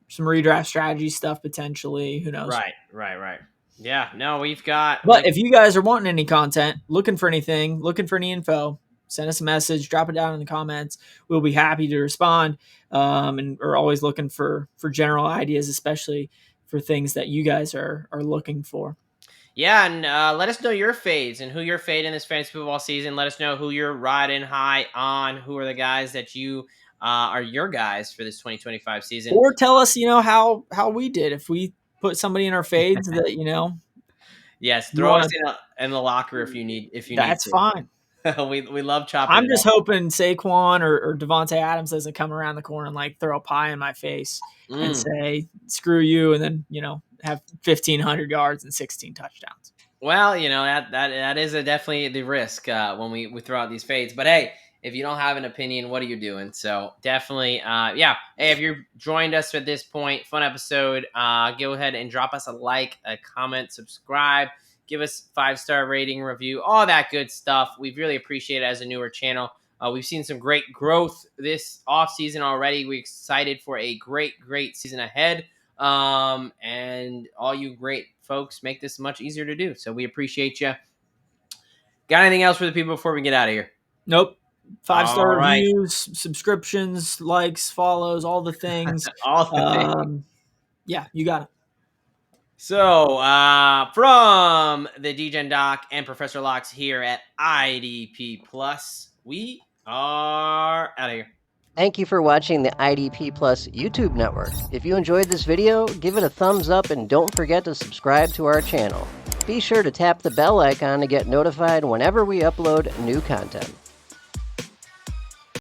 Some redraft strategy stuff potentially. Who knows? Right. Yeah, no, we've got But like if you guys are wanting any content, looking for anything, looking for any info, send us a message, drop it down in the comments. We'll be happy to respond. And we're always looking for general ideas, especially for things that you guys are looking for. yeah, and let us know your fades and who you're fading this fantasy football season. Let us know who you're riding high on. Who are the guys that you are your guys for this 2025 season? Or tell us, how we did. If we put somebody in our fades that, Yes, you throw us want in the locker if you need that's fine. to. We love chopping I'm it just up. hoping Saquon or Devontae Adams doesn't come around the corner and like throw a pie in my face and Mm. say screw you, and then have 1,500 yards and 16 touchdowns. Well, that is definitely the risk when we throw out these fades. But hey, if you don't have an opinion, what are you doing? So definitely, yeah. Hey, if you've joined us at this point, fun episode. Go ahead and drop us a like, a comment, subscribe, give us 5-star rating, review, all that good stuff. We really appreciate it as a newer channel. We've seen some great growth this off season already. We're excited for a great season ahead. And all you great folks make this much easier to do. So we appreciate you. Got anything else for the people before we get out of here? Nope. 5-star All right. reviews, subscriptions, likes, follows, all the things. All the things. Yeah, you got it. So, from the DGen Doc and Professor Locks here at IDP Plus, we are out of here. Thank you for watching the IDP Plus YouTube network. If you enjoyed this video, give it a thumbs up and don't forget to subscribe to our channel. Be sure to tap the bell icon to get notified whenever we upload new content.